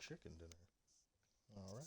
chicken dinner. All right.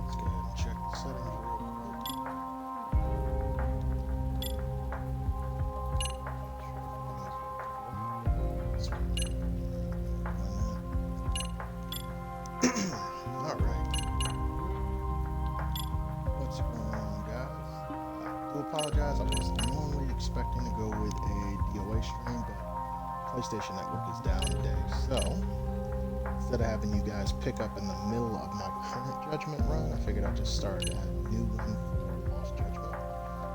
Let's go ahead and check the settings real quick. All right. What's going on, guys? I do apologize. I was normally expecting to go with a DOA stream, but PlayStation Network is down today. So instead of having you guys pick up in the middle of my current Judgment run, I figured I'd just start a new one for Lost Judgment.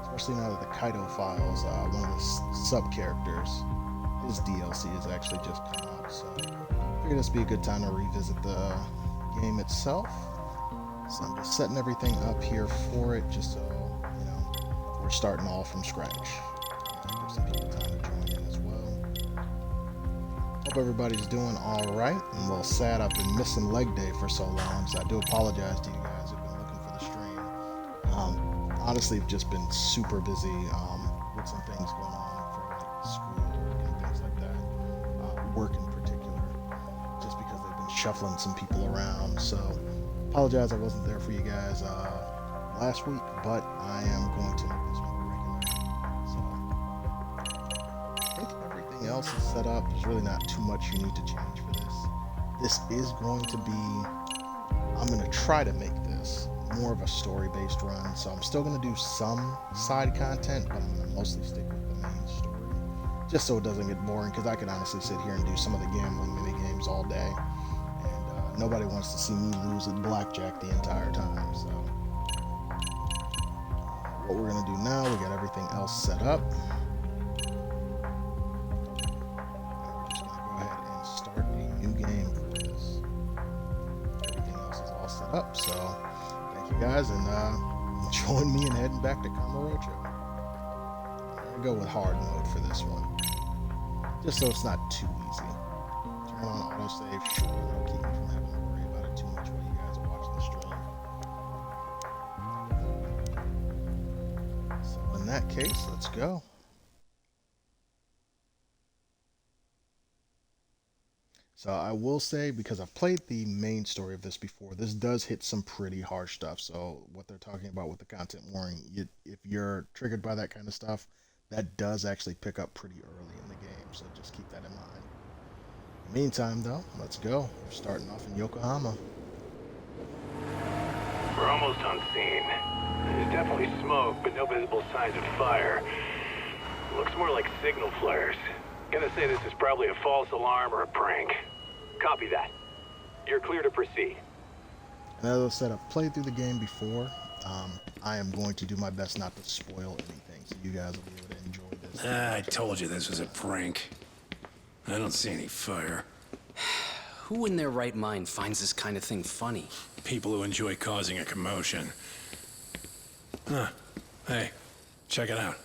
Especially now that the Kaido Files, one of the sub-characters, his DLC has actually just come out. So I figured this would be a good time to revisit the game itself. So I'm just setting everything up here for it, just so, you know, we're starting all from scratch. Give some people time to join in as well. Hope everybody's doing alright. I'm a little sad I've been missing leg day for so long, so I do apologize to you guys who've been looking for the stream. Honestly, I've just been super busy with some things going on for like school and things like that. Work in particular, just because they've been shuffling some people around. So apologize I wasn't there for you guys last week, but I am going to make this more regular. So I think everything else is set up. There's really not too much you need to change for this. This is going to be, I'm going to try to make this more of a story-based run. So I'm still going to do some side content, but I'm going to mostly stick with the main story, just so it doesn't get boring, because I could honestly sit here and do some of the gambling mini games all day. Nobody wants to see me lose at blackjack the entire time. So what we're going to do now, we got everything else set up. We're just going to go ahead and start a new game for this. Everything else is all set up. So thank you guys, and join me in heading back to Kamurocho. I'm going to go with hard mode for this one, just so it's not too easy. Turn on autosave, sure, it'll keep me from having to worry about it too much while you guys are watching the stream. So in that case, let's go. So I will say, because I've played the main story of this before, this does hit some pretty harsh stuff. So what they're talking about with the content warning, if you're triggered by that kind of stuff, that does actually pick up pretty early in the game. So just keep that in mind. Meantime, though, let's go. We're starting off in Yokohama. We're almost on scene. There's definitely smoke, but no visible signs of fire. Looks more like signal flares. Gonna say this is probably a false alarm or a prank. Copy that. You're clear to proceed. And as I said, I've played through the game before. I am going to do my best not to spoil anything, so you guys will be able to enjoy this. I told you this was a prank. I don't see any fire. Who in their right mind finds this kind of thing funny? People who enjoy causing a commotion. Huh. Hey, check it out.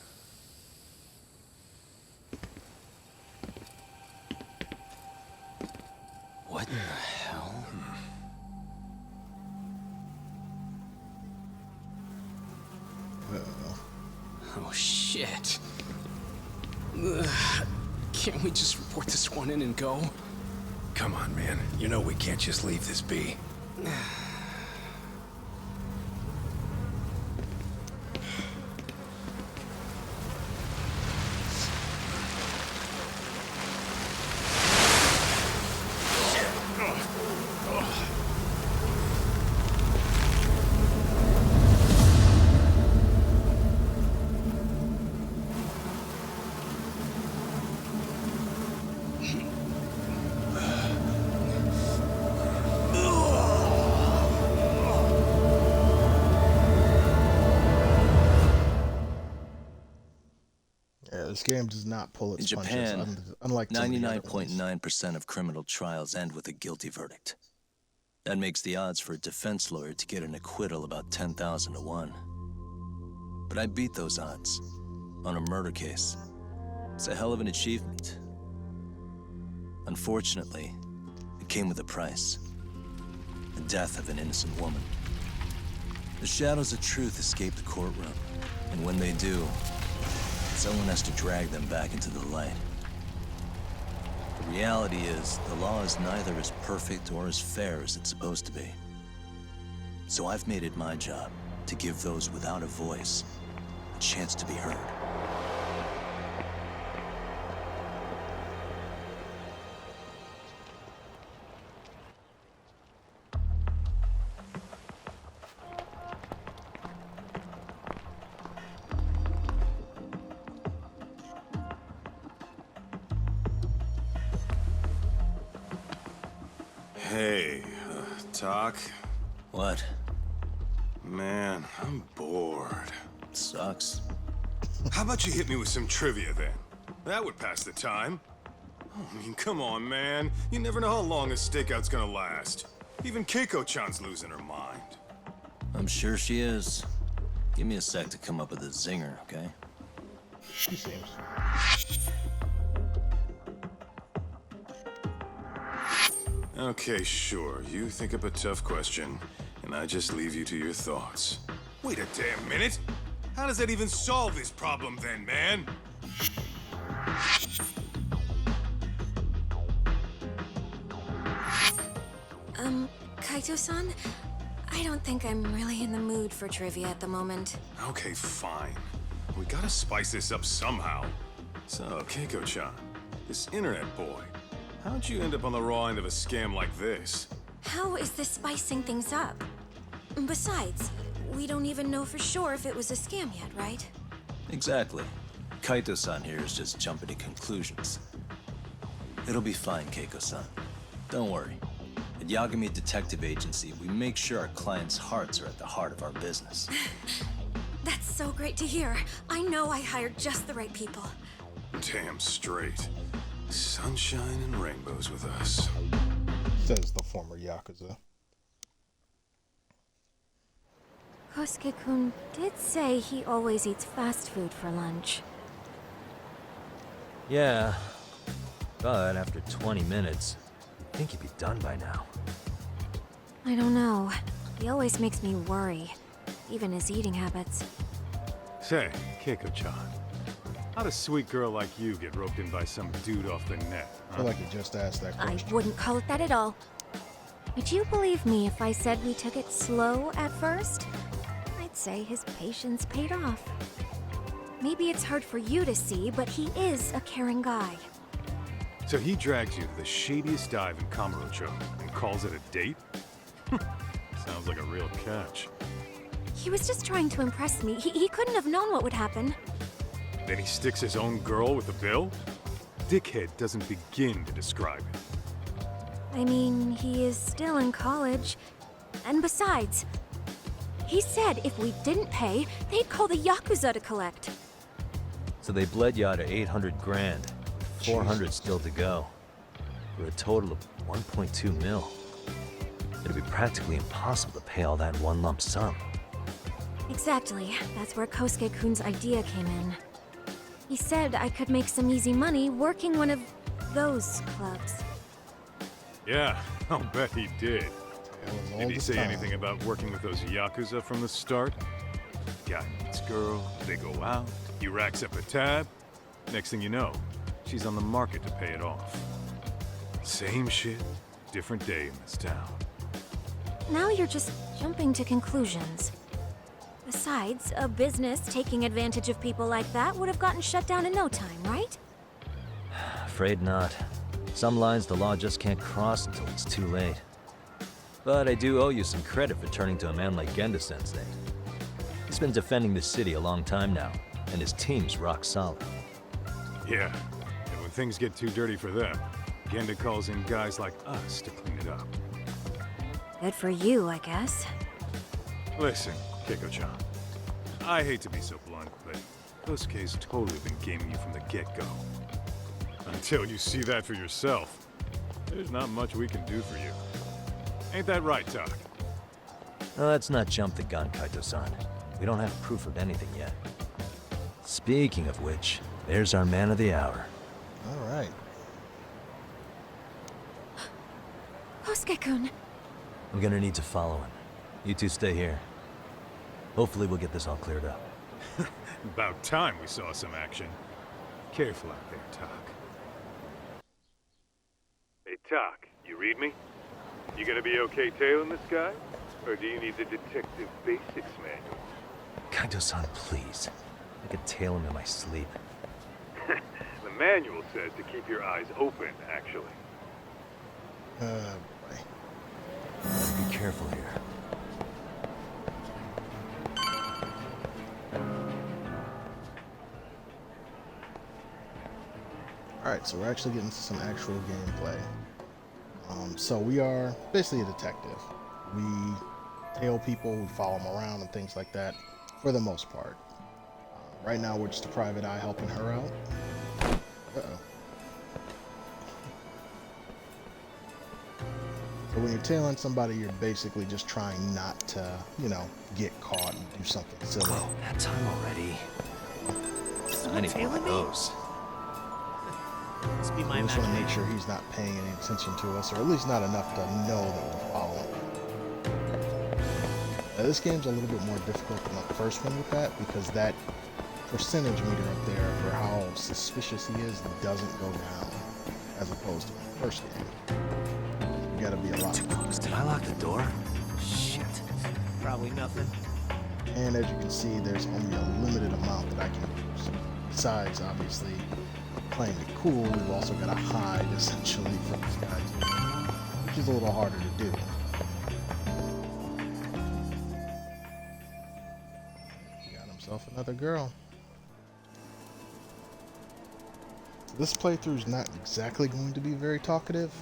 What the hell? Uh-oh. Oh, shit. Ugh. Can't we just report this one in and go? Come on, man. You know we can't just leave this be. this game does not pull its In punches, Japan, unlike some of the other ones. 99.9% of criminal trials end with a guilty verdict. That makes the odds for a defense lawyer to get an acquittal about 10,000 to 1. But I beat those odds on a murder case. It's a hell of an achievement. Unfortunately, it came with a price. The death of an innocent woman. The shadows of truth escape the courtroom, and when they do, someone has to drag them back into the light. The reality is, the law is neither as perfect or as fair as it's supposed to be. So I've made it my job to give those without a voice a chance to be heard. Hey, Doc? What? Man, I'm bored. Sucks. How about you hit me with some trivia then? That would pass the time. I mean, come on, man. You never know how long a stakeout's gonna last. Even Keiko-chan's losing her mind. I'm sure she is. Give me a sec to come up with a zinger, okay? She seems. Okay, sure. You think up a tough question, and I just leave you to your thoughts. Wait a damn minute! How does that even solve this problem then, man? Kaito-san? I don't think I'm really in the mood for trivia at the moment. Okay, fine. We gotta spice this up somehow. So, Keiko-chan, this internet boy, how'd you end up on the raw end of a scam like this? How is this spicing things up? Besides, we don't even know for sure if it was a scam yet, right? Exactly. Kaito-san here is just jumping to conclusions. It'll be fine, Keiko-san. Don't worry. At Yagami Detective Agency, we make sure our clients' hearts are at the heart of our business. That's so great to hear. I know I hired just the right people. Damn straight. Sunshine and rainbows with us. Says the former Yakuza. Kosuke-kun did say he always eats fast food for lunch. Yeah, but after 20 minutes, you'd think he'd be done by now. I don't know. He always makes me worry, even his eating habits. Say, Keiko-chan, how'd a sweet girl like you get roped in by some dude off the net? I feel like you just asked that I question. wouldn't call it that at all. Would you believe me if I said we took it slow at first? I'd say his patience paid off. Maybe it's hard for you to see, but he is a caring guy. So he drags you to the shadiest dive in Kamurocho and calls it a date? Sounds like a real catch. He was just trying to impress me. He couldn't have known what would happen. Then he sticks his own girl with the bill? Dickhead doesn't begin to describe it. I mean, he is still in college. And besides, he said if we didn't pay, they'd call the Yakuza to collect. So they bled you out of 800 grand, 400 still to go, for a total of 1.2 mil. It'd be practically impossible to pay all that in one lump sum. Exactly. That's where Kosuke-kun's idea came in. He said I could make some easy money working one of those clubs. Yeah, I'll bet he did. It was all Did he this say time. anything about working with those Yakuza from the start? Guy meets girl, they go out, he racks up a tab. Next thing you know, she's on the market to pay it off. Same shit, different day in this town. Now you're just jumping to conclusions. Besides, a business taking advantage of people like that would have gotten shut down in no time, right? Afraid not. Some lines the law just can't cross until it's too late. But I do owe you some credit for turning to a man like Genda-sensei. He's been defending this city a long time now, and his team's rock solid. Yeah, and when things get too dirty for them, Genda calls in guys like us to clean it up. Good for you, I guess. Listen, Keiko-chan, I hate to be so blunt, but Kosuke's totally been gaming you from the get-go. Until you see that for yourself, there's not much we can do for you. Ain't that right, Tak? Let's not jump the gun, Kaito-san. We don't have proof of anything yet. Speaking of which, there's our man of the hour. All right. Kosuke-kun. I'm gonna need to follow him. You two stay here. Hopefully we'll get this all cleared up. About time we saw some action. Careful out there, Tak. Hey, Tak, you read me? You gonna be okay tailing this guy? Or do you need the Detective Basics manual? Kaito-san, please. I could tail him in my sleep. The manual says to keep your eyes open, actually. Boy. Be careful here. Alright, so we're actually getting to some actual gameplay. So we are basically a detective. We tail people, we follow them around and things like that, for the most part. Right now we're just a private eye helping her out. Uh-oh. So when you're tailing somebody, you're basically just trying not to, you know, get caught and do something silly. Oh, that time already. I need one of those. Must be my We just want to make imagination. sure he's not paying any attention to us, or at least not enough to know that we're following him. Now, this game's a little bit more difficult than the first one with that, because that percentage meter up there for how suspicious he is doesn't go down, as opposed to the first game. You gotta be a lot close. Did I lock the door? Shit. Probably nothing. And as you can see, there's only a limited amount that I can use. Besides, obviously, playing it cool, we've also got to hide, essentially, from this guy, too, which is a little harder to do. He got himself another girl. This playthrough is not exactly going to be very talkative.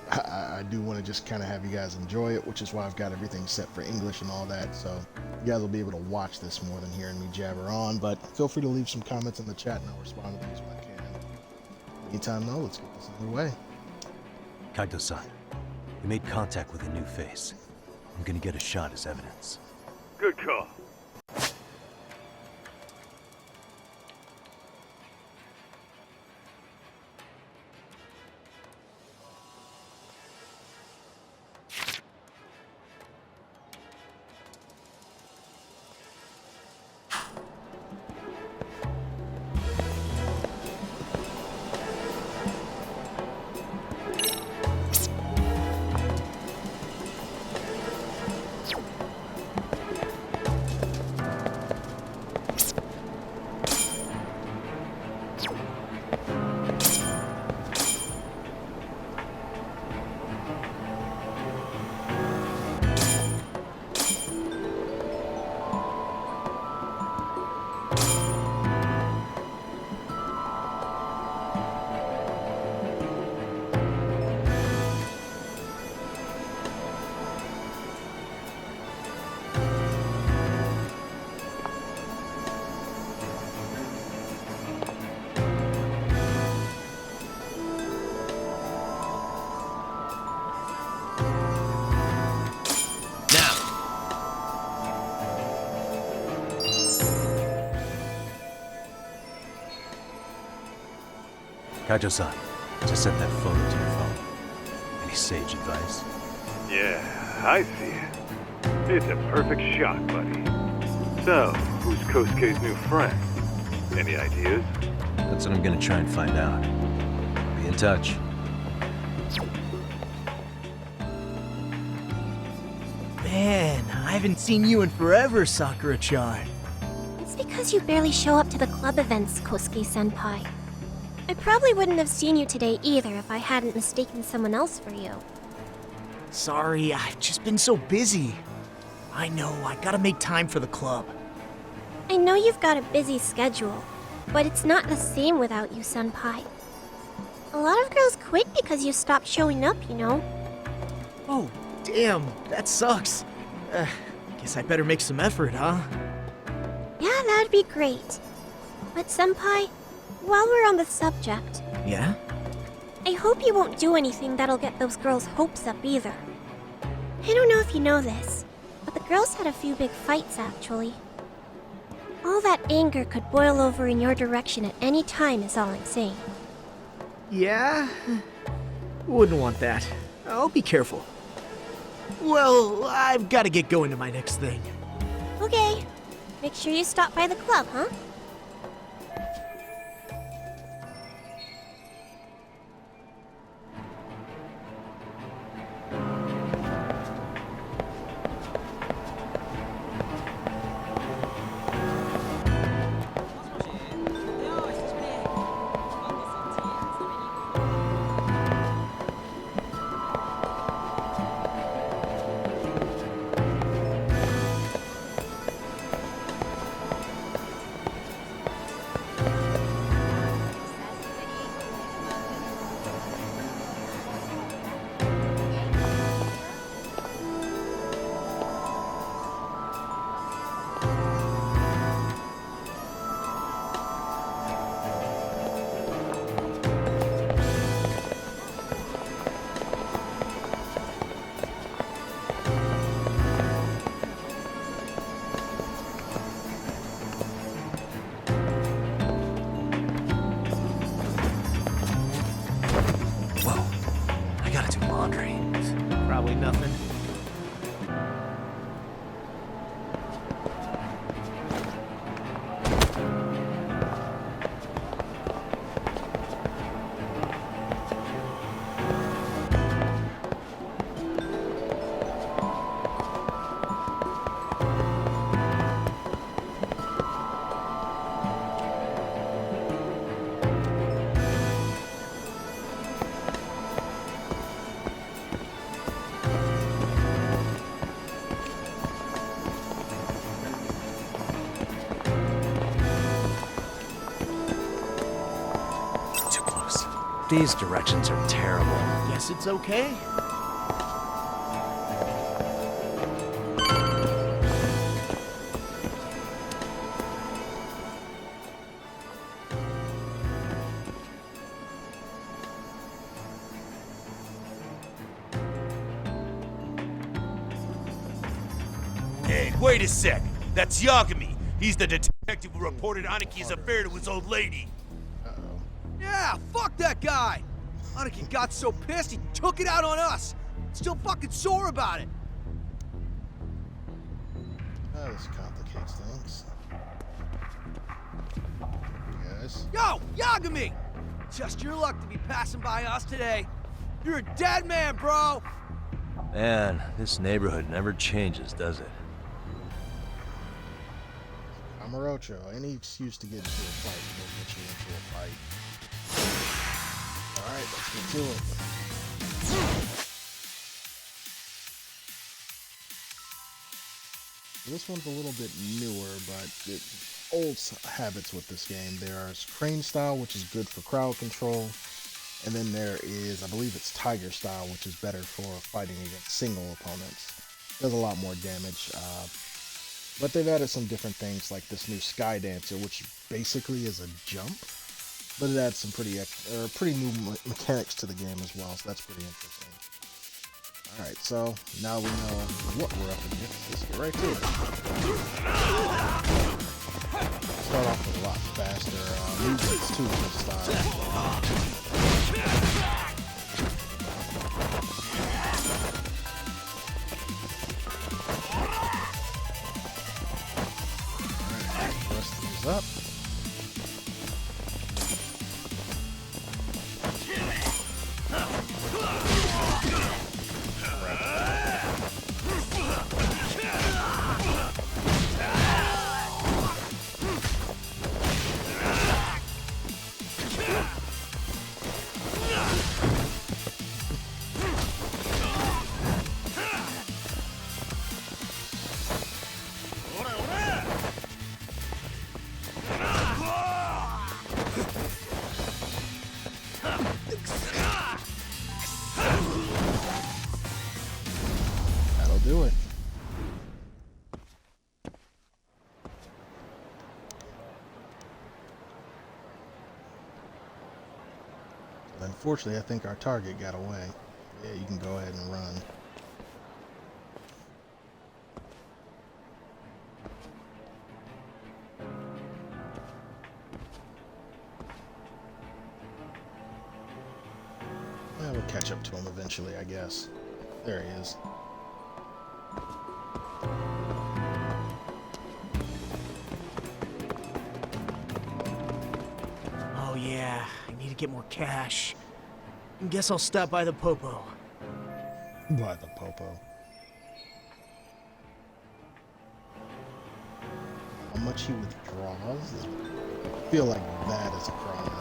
I do want to just kind of have you guys enjoy it, which is why I've got everything set for English and all that, so you guys will be able to watch this more than hearing me jabber on, but feel free to leave some comments in the chat and I'll respond to these when I can. Meantime, though, let's get this underway. Kaito-san, we made contact with a new face. I'm gonna get a shot as evidence. Good call. Kaito-san, just set that photo to your phone. Any sage advice? Yeah, I see it. It's a perfect shot, buddy. So, who's Kosuke's new friend? Any ideas? That's what I'm gonna try and find out. Be in touch. Man, I haven't seen you in forever, Sakura-chan. It's because you barely show up to the club events, Kosuke-senpai. I probably wouldn't have seen you today either if I hadn't mistaken someone else for you. Sorry, I've just been so busy. I know, I gotta make time for the club. I know you've got a busy schedule, but it's not the same without you, senpai. A lot of girls quit because you stopped showing up, you know? Oh, damn, that sucks. Guess I better make some effort, huh? Yeah, that'd be great. But Senpai, while we're on the subject, Yeah? I hope you won't do anything that'll get those girls' hopes up either. I don't know if you know this, but the girls had a few big fights actually. All that anger could boil over in your direction at any time is all I'm saying. Yeah? Wouldn't want that. I'll be careful. Well, I've got to get going to my next thing. Okay. Make sure you stop by the club, huh? I gotta do laundry. Probably nothing. Too close. These directions are terrible. Guess it's okay. Hey, wait a sec. That's Yagami. He's the detective who reported Aniki's affair to his old lady. Uh-oh. Yeah, fuck that guy! Aniki got so pissed he took it out on us. Still fucking sore about it. This complicates things. Yes. Yo, Yagami! Just your luck to be passing by us today. You're a dead man, bro! Man, this neighborhood never changes, does it? Amarocho, any excuse to get into a fight will get you into a fight. Alright, let's get to it. This one's a little bit newer, but old habits with this game. There's crane style, which is good for crowd control, and then there is, I believe it's tiger style, which is better for fighting against single opponents. Does a lot more damage, but they've added some different things like this new Sky Dancer, which basically is a jump, but it adds some pretty new mechanics to the game as well, so that's pretty interesting. Alright, so now we know what we're up against. Let's get right to it. Start off with a lot faster movements too this style. Alright, rest these up. That'll do it. Unfortunately, I think our target got away. Yeah, you can go ahead and run. Well, we'll catch up to him eventually, I guess. There he is. Oh yeah, I need to get more cash. Guess I'll stop by the Popo. By the Popo. How much he withdraws? I feel like that is a problem.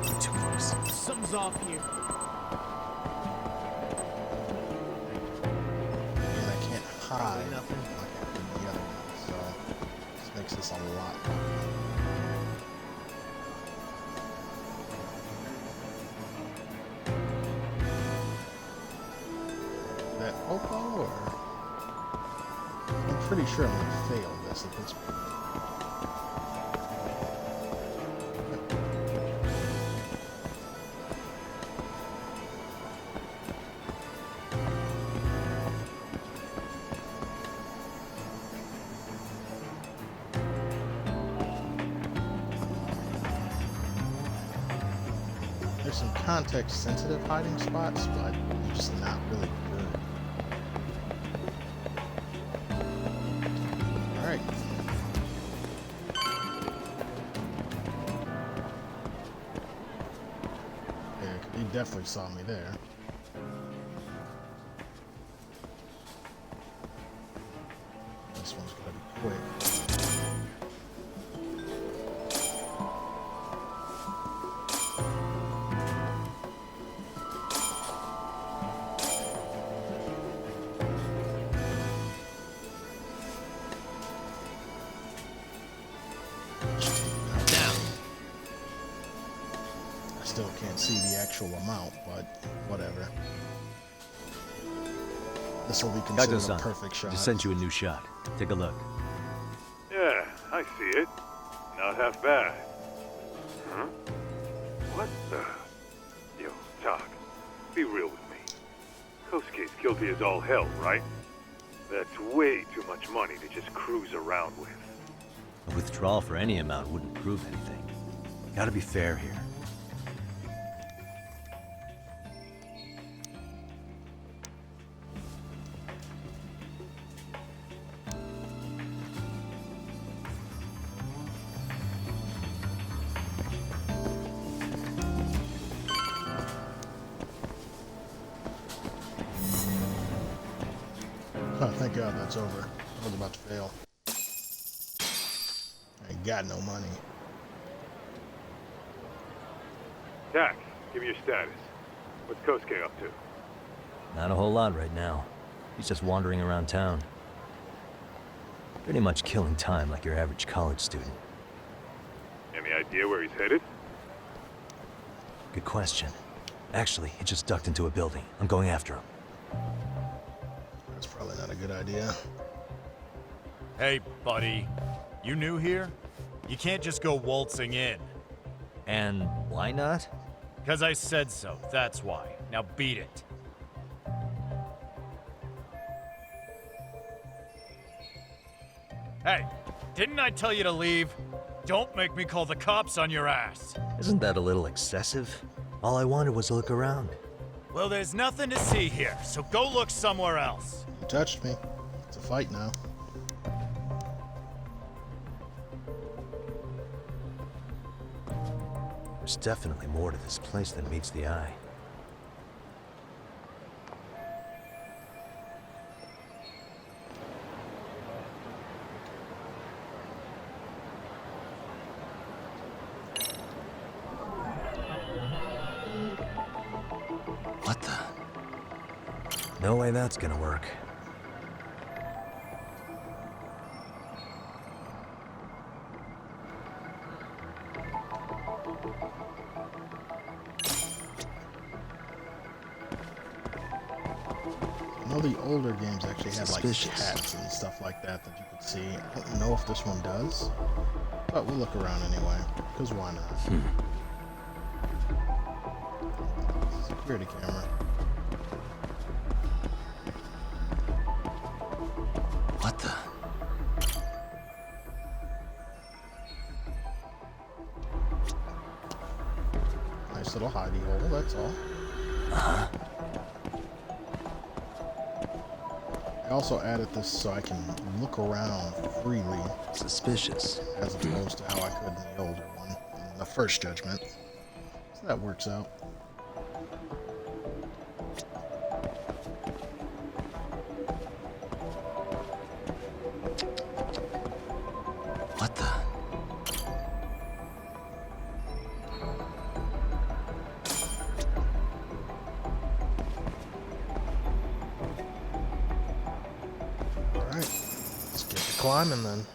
You're too close. Something's off here. And I can't hide nothing like I did the other one, so this makes this a lot more fun. That Popo, or I'm pretty sure I'm gonna fail this at this point. There's some context-sensitive hiding spots, but they're just not really good. Alright. Yeah, he definitely saw me there. This one's gonna be quick. Still can't see the actual amount, but whatever. This will be considered a perfect shot. Just sent you a new shot. Take a look. Yeah, I see it. Not half bad. Huh? What the? Yo, Doc, be real with me. Kosuke's guilty as all hell, right? That's way too much money to just cruise around with. A withdrawal for any amount wouldn't prove anything. Gotta be fair here. Oh, thank God that's over. I was about to fail. I ain't got no money. Tack, give me your status. What's Kosuke up to? Not a whole lot right now. He's just wandering around town. Pretty much killing time like your average college student. Any idea where he's headed? Good question. Actually, he just ducked into a building. I'm going after him. That's probably not a good idea. Hey, buddy. You new here? You can't just go waltzing in. And why not? 'Cause I said so, that's why. Now beat it. Hey, didn't I tell you to leave? Don't make me call the cops on your ass. Isn't that a little excessive? All I wanted was to look around. Well, there's nothing to see here, so go look somewhere else. You touched me. It's a fight now. There's definitely more to this place than meets the eye. What the? No way that's gonna work. I know the older games actually had like Suspicious. cats and stuff like that that you could see. I don't know if this one does, but we'll look around anyway, because why not? security camera. What the? Nice little hidey hole, that's all. Uh-huh. I also added this so I can look around freely. Suspicious. As opposed to how I could in the older one, in the first Judgment. So that works out. What the? Alright, let's get to climbing then.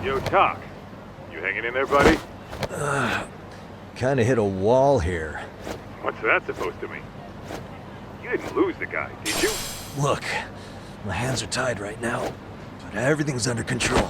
Yo, Doc. You hanging in there, buddy? Kinda hit a wall here. What's that supposed to mean? You didn't lose the guy, did you? Look, my hands are tied right now, but everything's under control.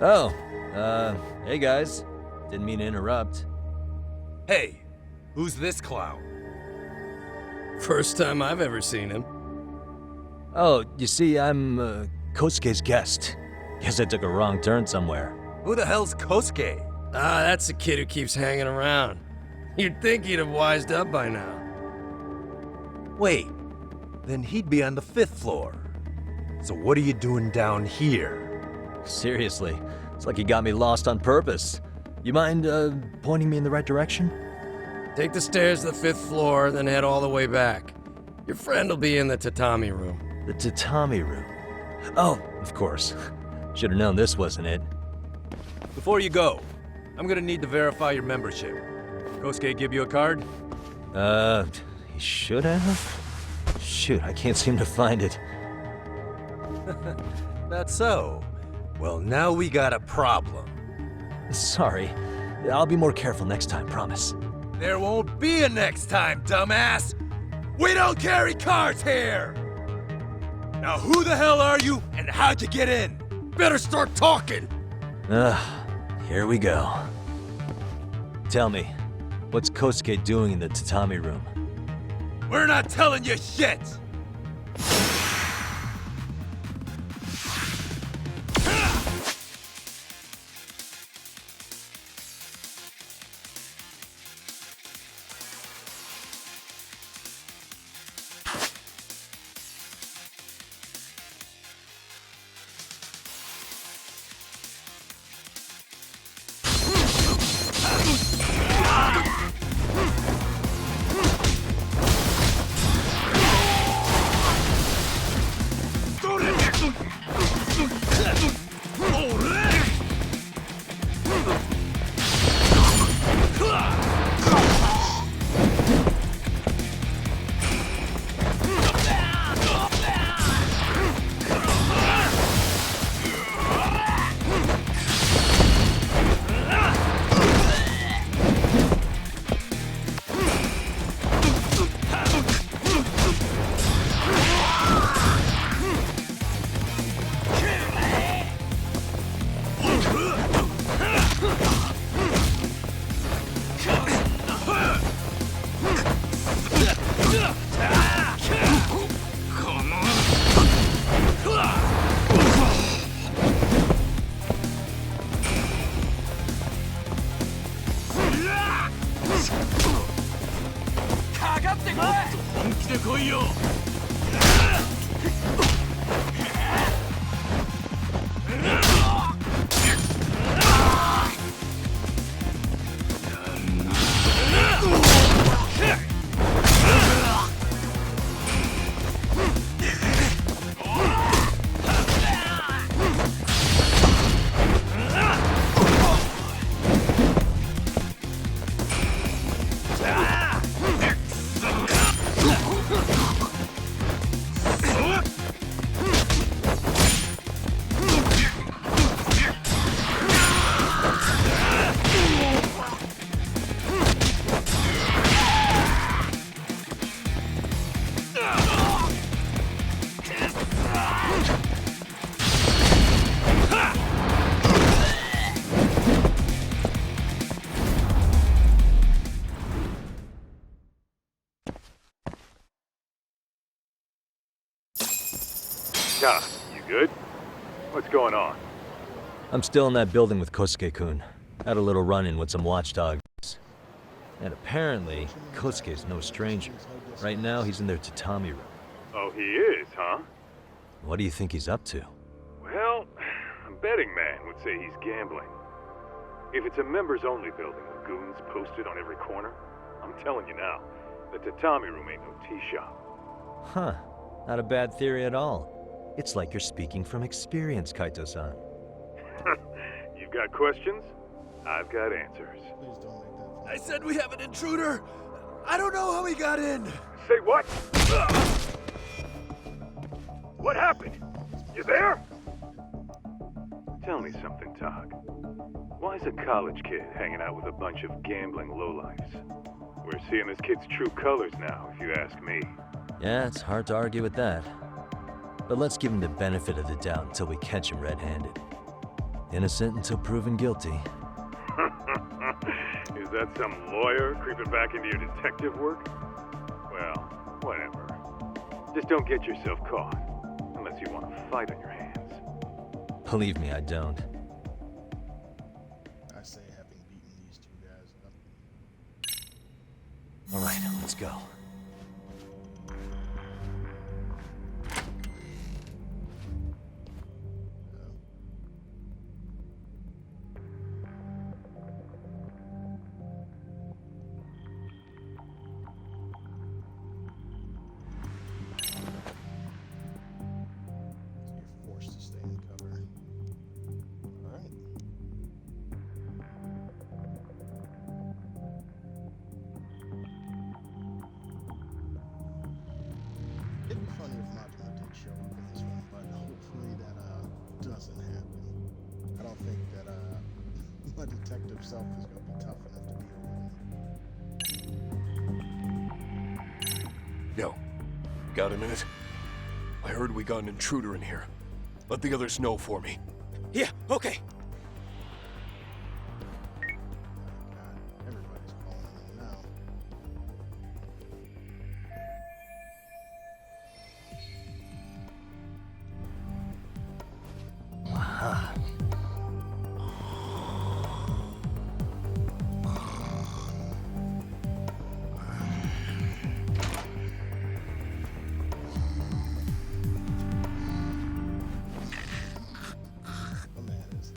Oh, hey guys. Didn't mean to interrupt. Hey, who's this clown? First time I've ever seen him. Oh, you see, I'm, Kosuke's guest. Guess I took a wrong turn somewhere. Who the hell's Kosuke? Ah, that's the kid who keeps hanging around. You'd think he'd have wised up by now. Wait, then he'd be on the 5th floor. So what are you doing down here? Seriously, it's like you got me lost on purpose. You mind, pointing me in the right direction? Take the stairs to the 5th floor, then head all the way back. Your friend will be in the tatami room. The tatami room? Oh, of course. Should have known this wasn't it. Before you go, I'm gonna need to verify your membership. Kosuke give you a card? He should have? Shoot, I can't seem to find it. That's so. Well, now we got a problem. Sorry. I'll be more careful next time, promise. There won't be a next time, dumbass! We don't carry cards here! Now who the hell are you, and how'd you get in? Better start talking! Here we go. Tell me, what's Kosuke doing in the tatami room? We're not telling you shit! Doc, you good? What's going on? I'm still in that building with Kosuke-kun. Had a little run-in with some watchdogs. And apparently, Kosuke's no stranger. Right now, he's in their tatami room. Oh, he is, huh? What do you think he's up to? Well, a betting man would say he's gambling. If it's a members-only building with goons posted on every corner, I'm telling you now, the tatami room ain't no tea shop. Huh. Not a bad theory at all. It's like you're speaking from experience, Kaito-san. You've got questions? I've got answers. Please don't make that. I said we have an intruder. I don't know how he got in. Say what? What happened? You there? Tell me something, Tog. Why is a college kid hanging out with a bunch of gambling lowlifes? We're seeing this kid's true colors now, if you ask me. Yeah, it's hard to argue with that. But let's give him the benefit of the doubt until we catch him red-handed. Innocent until proven guilty. Is that some lawyer creeping back into your detective work? Well, whatever. Just don't get yourself caught. Unless you want a fight on your hands. Believe me, I don't. I say having beaten these two guys up. All right, let's go. You're forced to stay in cover. Alright. It'd be funny if Majima did show up in this one, but hopefully that doesn't happen. I don't think that my detective self is gonna be tough enough to deal with him. Yo, got a minute? I heard we got an intruder in here. Let the others know for me. Yeah, okay. God, everybody's calling him now. Aha. My man is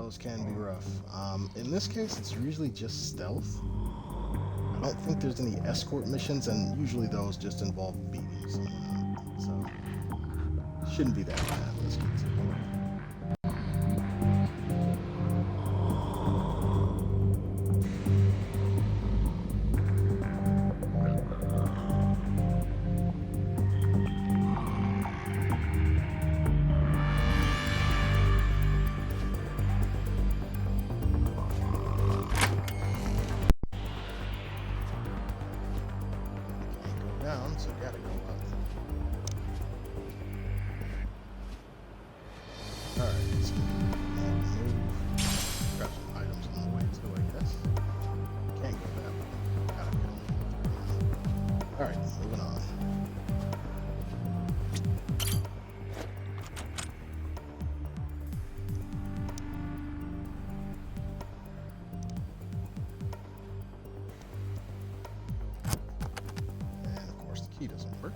those can be rough. In this case, it's usually just stealth. I don't think there's any escort missions, and usually those just involve beatings. So, shouldn't be that bad. Let's get to it. Down, so gotta go up. Alright, let's move. Grab some items on the way too, I guess. Can't go that way. Gotta go. Alright, moving on. Key doesn't work.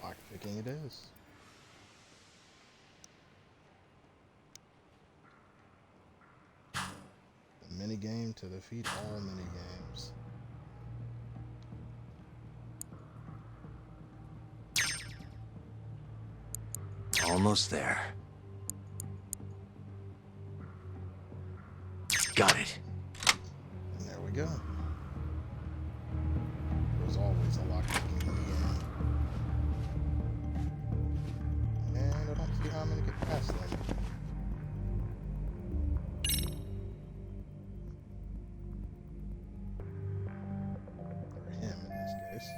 Lock picking it is. The minigame to defeat all minigames. Almost there. Got it. And there we go. There's always a lockpicking in the game. And I don't see how I'm gonna get past them. Or him in this case.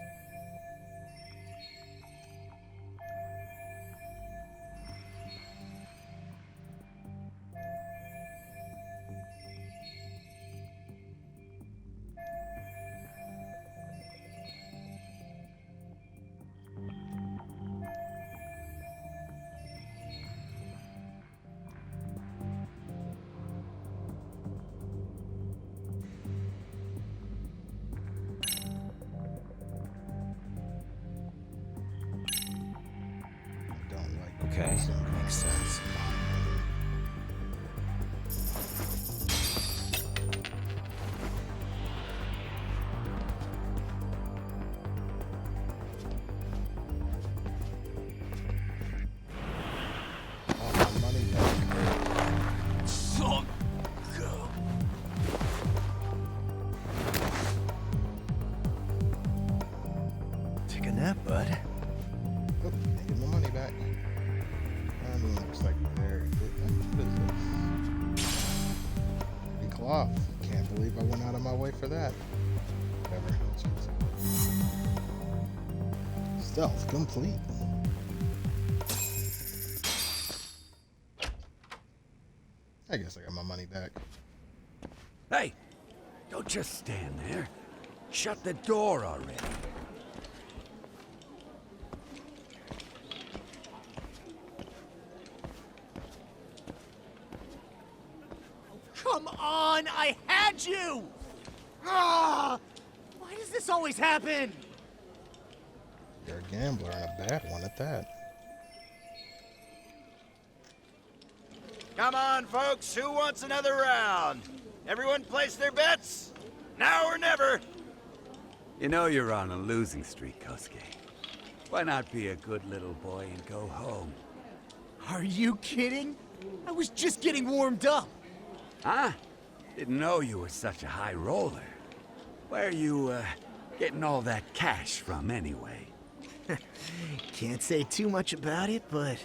Okay, makes sense. Take a nap, bud. Oh, can't get my money back. Looks like there. What is this? Pretty cloth. Can't believe I went out of my way for that. Whatever. Let's get to it. Stealth complete. I guess I got my money back. Hey! Don't just stand there. Shut the door already. Come on! I had you! Ah! Why does this always happen? You're a gambler and a bad one at that. Come on, folks. Who wants another round? Everyone place their bets? Now or never. You know you're on a losing streak, Kosuke. Why not be a good little boy and go home? Are you kidding? I was just getting warmed up. Huh? Didn't know you were such a high roller. Where are you, getting all that cash from, anyway? Can't say too much about it, but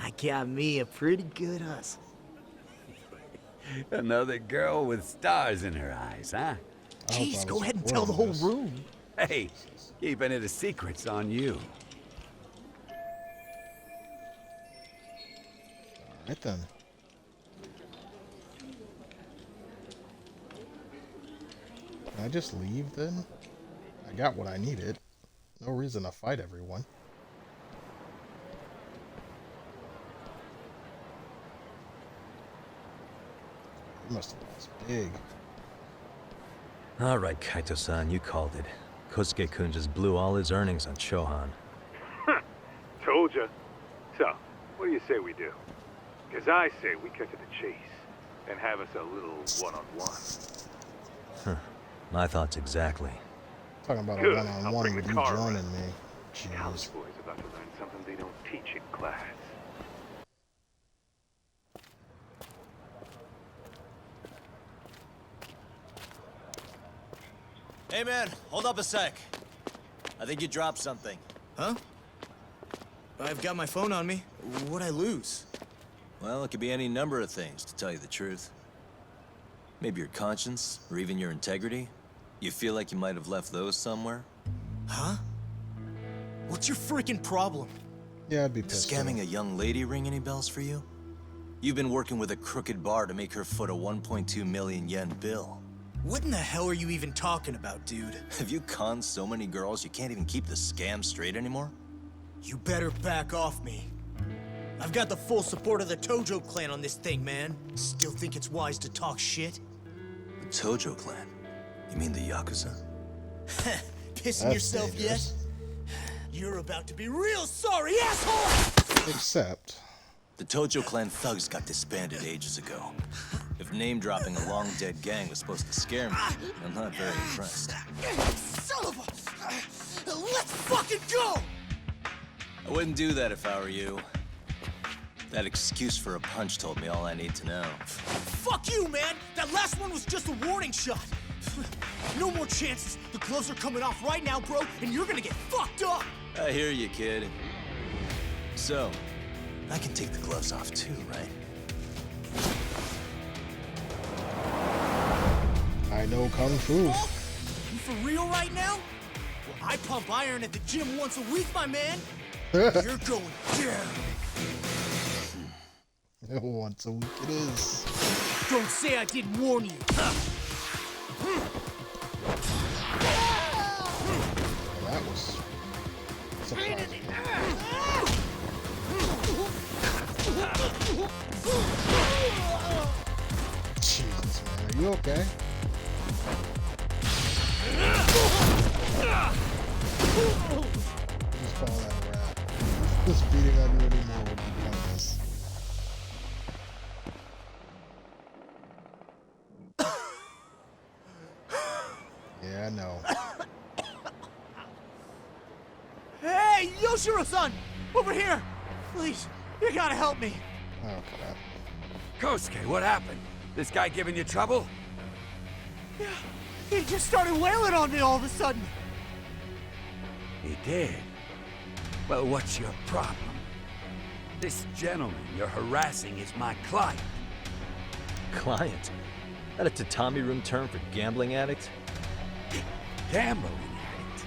I got me a pretty good hustle. Another girl with stars in her eyes, huh? Jeez, go ahead and tell the whole room. Hey, keeping it a secret's on you. Alright then. Can I just leave then? I got what I needed. No reason to fight everyone. You must have lost big. All right, Kaito-san, you called it. Kosuke-kun just blew all his earnings on Shohan. Told ya. So, What do you say we do? Because I say we cut to the chase and have us a little one-on-one. My thoughts exactly. Talking about Good. a I'll one-on-one bring with the you car joining around. me. College Jeez. boys about to learn something they don't teach in class. Hey man, hold up a sec. I think you dropped something. Huh? I've got my phone on me. What'd I lose? Well, it could be any number of things, to tell you the truth. Maybe your conscience, or even your integrity. You feel like you might have left those somewhere? Huh? What's your freaking problem? Yeah, I'd be pissed. Scamming a young lady ring any bells for you? You've been working with a crooked bar to make her foot a 1.2 million yen bill. What in the hell are you even talking about, dude? Have you conned so many girls you can't even keep the scam straight anymore? You better back off me. I've got the full support of the Tojo clan on this thing, man. Still think it's wise to talk shit? The Tojo clan? You mean the Yakuza? Pissing yourself yet? You're about to be real sorry, asshole! Except... The Tojo clan thugs got disbanded ages ago. If name-dropping a long-dead gang was supposed to scare me, I'm not very impressed. Son of a... Let's fucking go! I wouldn't do that if I were you. That excuse for a punch told me all I need to know. Fuck you, man! That last one was just a warning shot. No more chances. The gloves are coming off right now, bro, and you're gonna get fucked up! I hear you, kid. So, I can take the gloves off too, right? I know Kung Fu. You for real right now? Well, I pump iron at the gym once a week, my man. You're going down. Once a week it is. Don't say I didn't warn you. Well, that was surprising. Jesus, man, are you okay? Just call that a wrap. Just beating on you anymore would be pointless. Yeah, I know. Hey, Yoshiro-san! Over here! Please, you gotta help me. Oh, crap. Kosuke, what happened? This guy giving you trouble? Yeah, he just started wailing on me all of a sudden. He did? Well, what's your problem? This gentleman you're harassing is my client. Client? That a tatami room term for gambling addict? Gambling addict?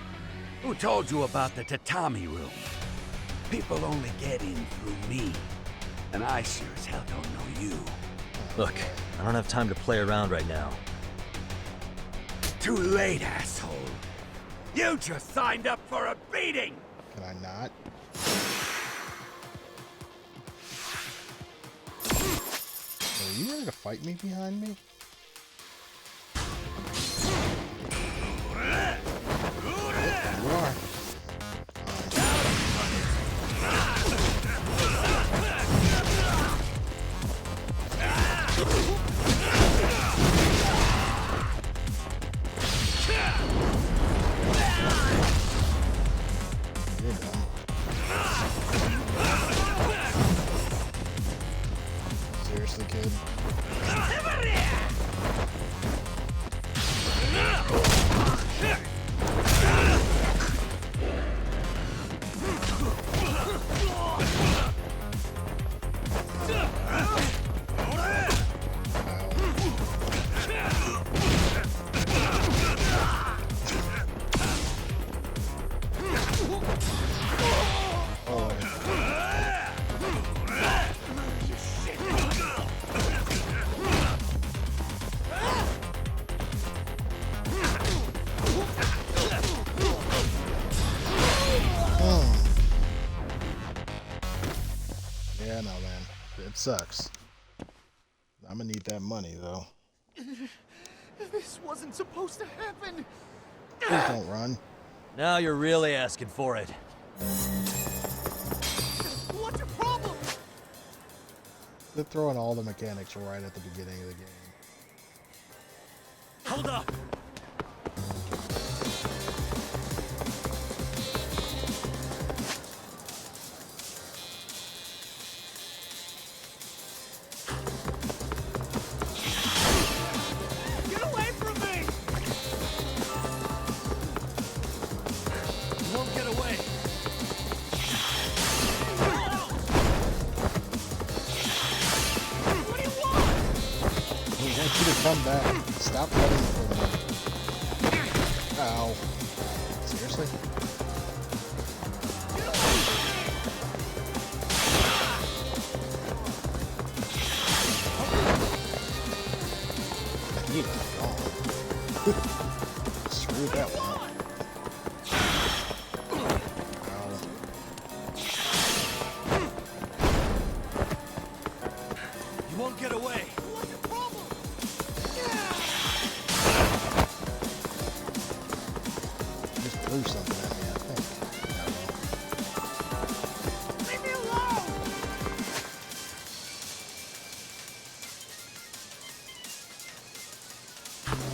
Who told you about the tatami room? People only get in through me. And I sure as hell don't know you. Look, I don't have time to play around right now. Too late, asshole. You just signed up for a beating! Can I not? Are you ready to fight me behind me? You are. You're done. Seriously, kid? Yeah, no, man. It sucks. I'm gonna need that money, though. This wasn't supposed to happen. Please don't run. Now you're really asking for it. What's your problem? They're throwing all the mechanics right at the beginning of the game. Hold up! Get away from me! You won't get away. What do you want? We want you to come back. Stop running from me. Ow. Seriously? I need to go. Screw that one. Ow. You won't get away. What's your problem? Just threw something at me, I think. Leave me alone!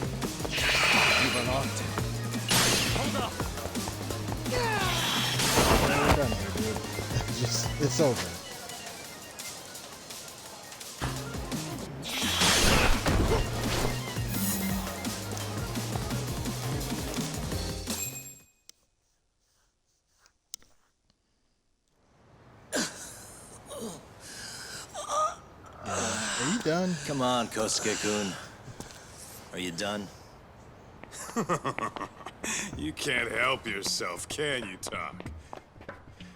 You've unlocked it. Hold up! We're done here, dude. It's over. Are you done? Come on, Kosuke-kun. Are you done? You can't help yourself, can you, Tak?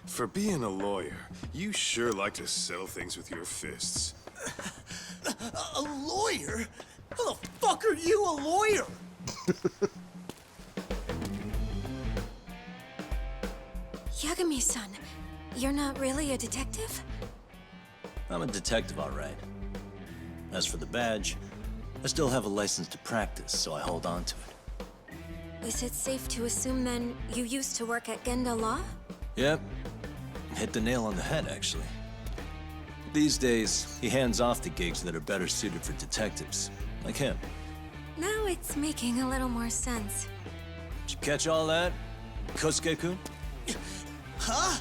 For being a lawyer, you sure like to settle things with your fists. A lawyer? How the fuck are you a lawyer? Yagami-san, you're not really a detective? I'm a detective, all right. As for the badge, I still have a license to practice, so I hold on to it. Is it safe to assume then you used to work at Genda Law? Yep. Hit the nail on the head, actually. These days, he hands off the gigs that are better suited for detectives, like him. Now it's making a little more sense. Did you catch all that, Kosuke-kun? Huh?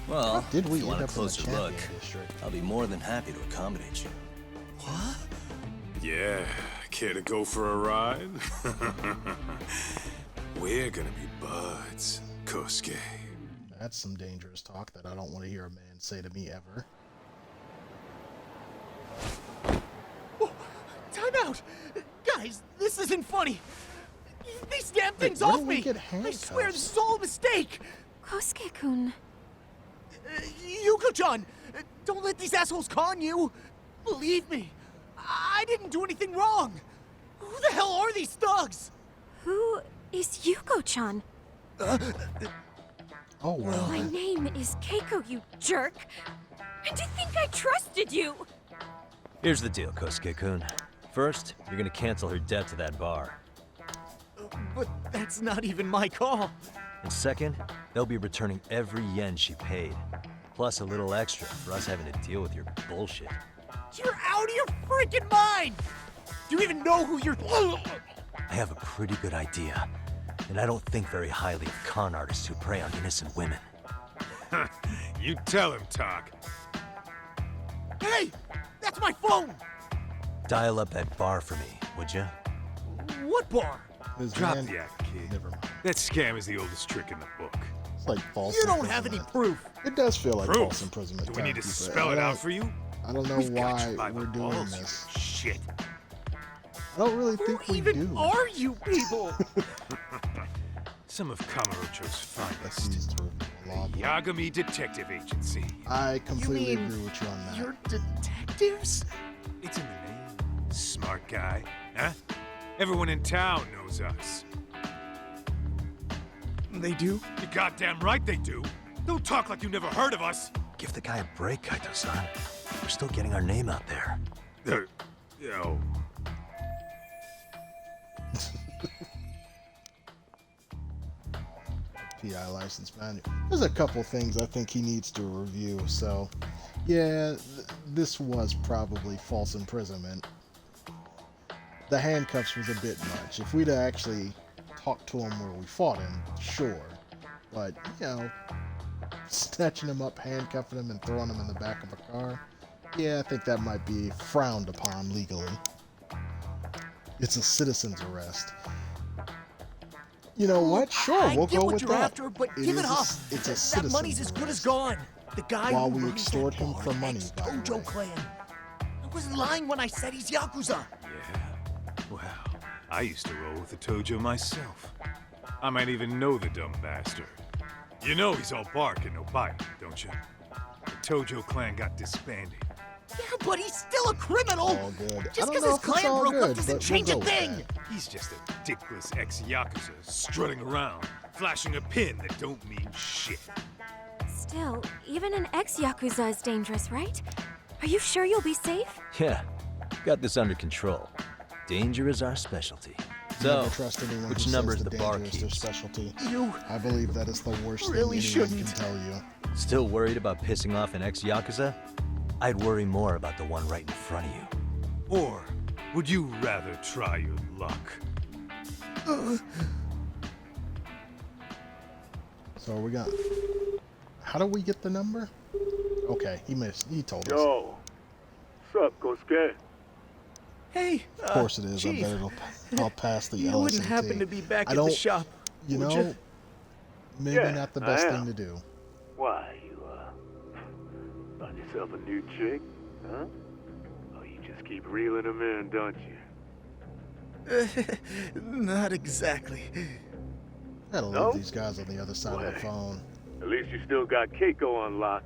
Well, Did we if you want a end up in the closer look, champion district? I'll be more than happy to accommodate you. What? Yeah, care to go for a ride? We're gonna be buds, Kosuke. That's some dangerous talk that I don't want to hear a man say to me ever. Oh, time out! Guys, this isn't funny! These damn things where off did we me! get I handcuffs? swear this is all a mistake! Kosuke-kun. Yuko-chan! Don't let these assholes con you! Believe me, I didn't do anything wrong! Who the hell are these thugs? Who is Yuko-chan? Oh, wow. My name is Keiko, you jerk! And to think I trusted you! Here's the deal, Kosuke-kun. First, you're gonna cancel her debt to that bar. But that's not even my call. And second, they'll be returning every yen she paid. Plus a little extra for us having to deal with your bullshit. You're out of your freaking mind! Do you even know who you're... I have a pretty good idea. And I don't think very highly of con artists who prey on innocent women. You tell him, Tak. Hey! That's my phone! Dial up that bar for me, would you? What bar? This Drop man- the act, kid. Never mind. That scam is the oldest trick in the book. It's like false You don't have any imprisonment. proof. It does feel like Proof? false imprisonment. Do we need to but spell I it out don't- for you? I don't know We've got why you by the we're doing balls, you this. Shit. I don't really think Who we even do. are you people? Some of Kamurocho's Let's finest. use the law. Yagami Detective Agency. I completely mean agree with you on that. You're detectives? It's in the name. Smart guy, huh? Everyone in town knows us. They do? You're goddamn right they do. Don't talk like you never heard of us. Give the guy a break, Kaito-san. We're still getting our name out there. Yo. PI license manual. There's a couple things I think he needs to review. So, yeah, this was probably false imprisonment. The handcuffs was a bit much. If we'd actually talked to him where we fought him, sure. But, you know, snatching him up, handcuffing him, and throwing him in the back of a car, yeah, I think that might be frowned upon legally. It's a citizen's arrest. You know what? Sure, we'll go with that. I get what you're after, but give it up. It's a citizen's That money's as good as arrest. gone. The guy While who we runs extort that him bar for money, is by the Dojo way. Clan. I wasn't lying when I said he's Yakuza. Well, I used to roll with the Tojo myself. I might even know the dumb bastard. You know he's all bark and no bite, don't you? The Tojo clan got disbanded. Yeah, but he's still a criminal. All good. Just because his clan broke up doesn't change a thing. He's just a dickless ex-Yakuza strutting around, flashing a pin that don't mean shit. Still, even an ex-Yakuza is dangerous, right? Are you sure you'll be safe? Yeah, got this under control. Danger is our specialty. So, Never trust anyone which who number says is the bar danger is their keys? specialty. You I believe that is the worst really thing anyone shouldn't. can tell you. Still worried about pissing off an ex-Yakuza? I'd worry more about the one right in front of you. Or would you rather try your luck? So we got. How do we get the number? Okay, he told us. Yo, what's up, Kosuke? Hey, Of course it is. Chief. I bet I'll pass the You LSAT. wouldn't happen to be back I at don't, the shop, You would know, you? maybe Yeah, not the I best am. thing to do. Why, you, found yourself a new chick, huh? Oh, you just keep reeling them in, don't you? Not exactly. Gotta leave No? these guys on the other side of the phone. At least you still got Keiko on lock.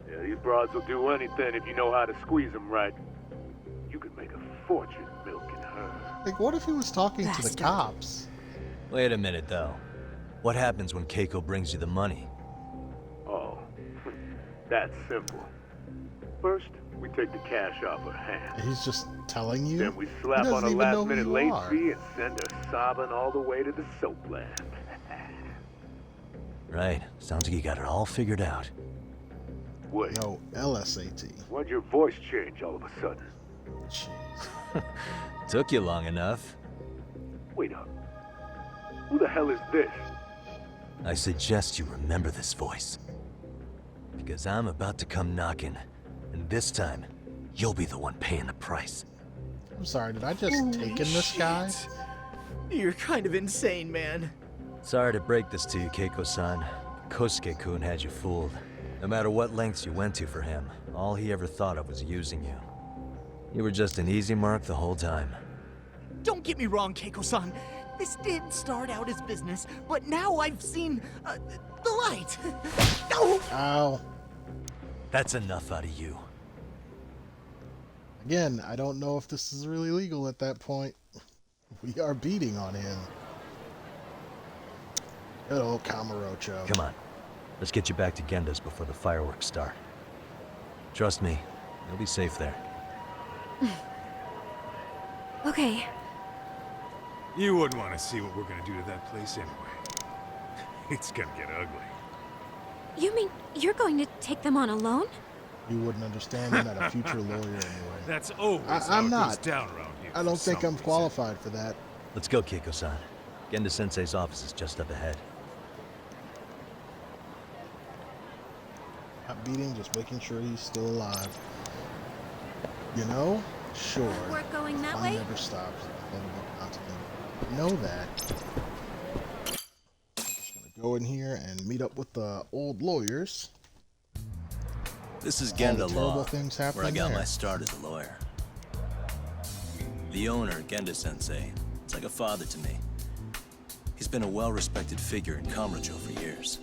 Yeah, these broads will do anything if you know how to squeeze them right. You could make a fortune milking her. Like, what if he was talking to the Bastard. cops? Wait a minute, though. What happens when Keiko brings you the money? Oh, that's simple. First, we take the cash off her hand. He's just telling you? Then we He slap doesn't on a even know who last-minute you late are. fee and send her sobbing all the way to the soapland. Right. Sounds like you got it all figured out. Wait, No, LSAT. why'd your voice change all of a sudden? Jeez. Took you long enough. Wait up. Who the hell is this? I suggest you remember this voice. Because I'm about to come knocking, and this time, you'll be the one paying the price. I'm sorry, did I just take in this guy? You're kind of insane, man. Sorry to break this to you, Keiko-san. Kosuke-kun had you fooled. No matter what lengths you went to for him, all he ever thought of was using you. You were just an easy mark the whole time. Don't get me wrong, Keiko-san. This did start out as business, but now I've seen the light. Oh! Ow. That's enough out of you. Again, I don't know if this is really legal at that point. We are beating on him. Good old Kamurocho. Come on. Let's get you back to Genda's before the fireworks start. Trust me, you'll be safe there. Okay. You wouldn't want to see what we're gonna do to that place anyway. It's gonna get ugly. You mean you're going to take them on alone? You wouldn't understand him at a future lawyer anyway. That's always how I'm it not. goes down around here. I don't for think some I'm reason. qualified for that. Let's go, Keiko-san. Genda-sensei's office is just up ahead. Not beating, just making sure he's still alive. You know? Sure. We're going that Fun way? never stops. Let him be constant. Know that. Just gonna go in here and meet up with the old lawyers. This is All the Genda terrible Law, things where I happening got there. my start as a lawyer. The owner, Genda-sensei, it's like a father to me. He's been a well-respected figure in Kamurocho for years.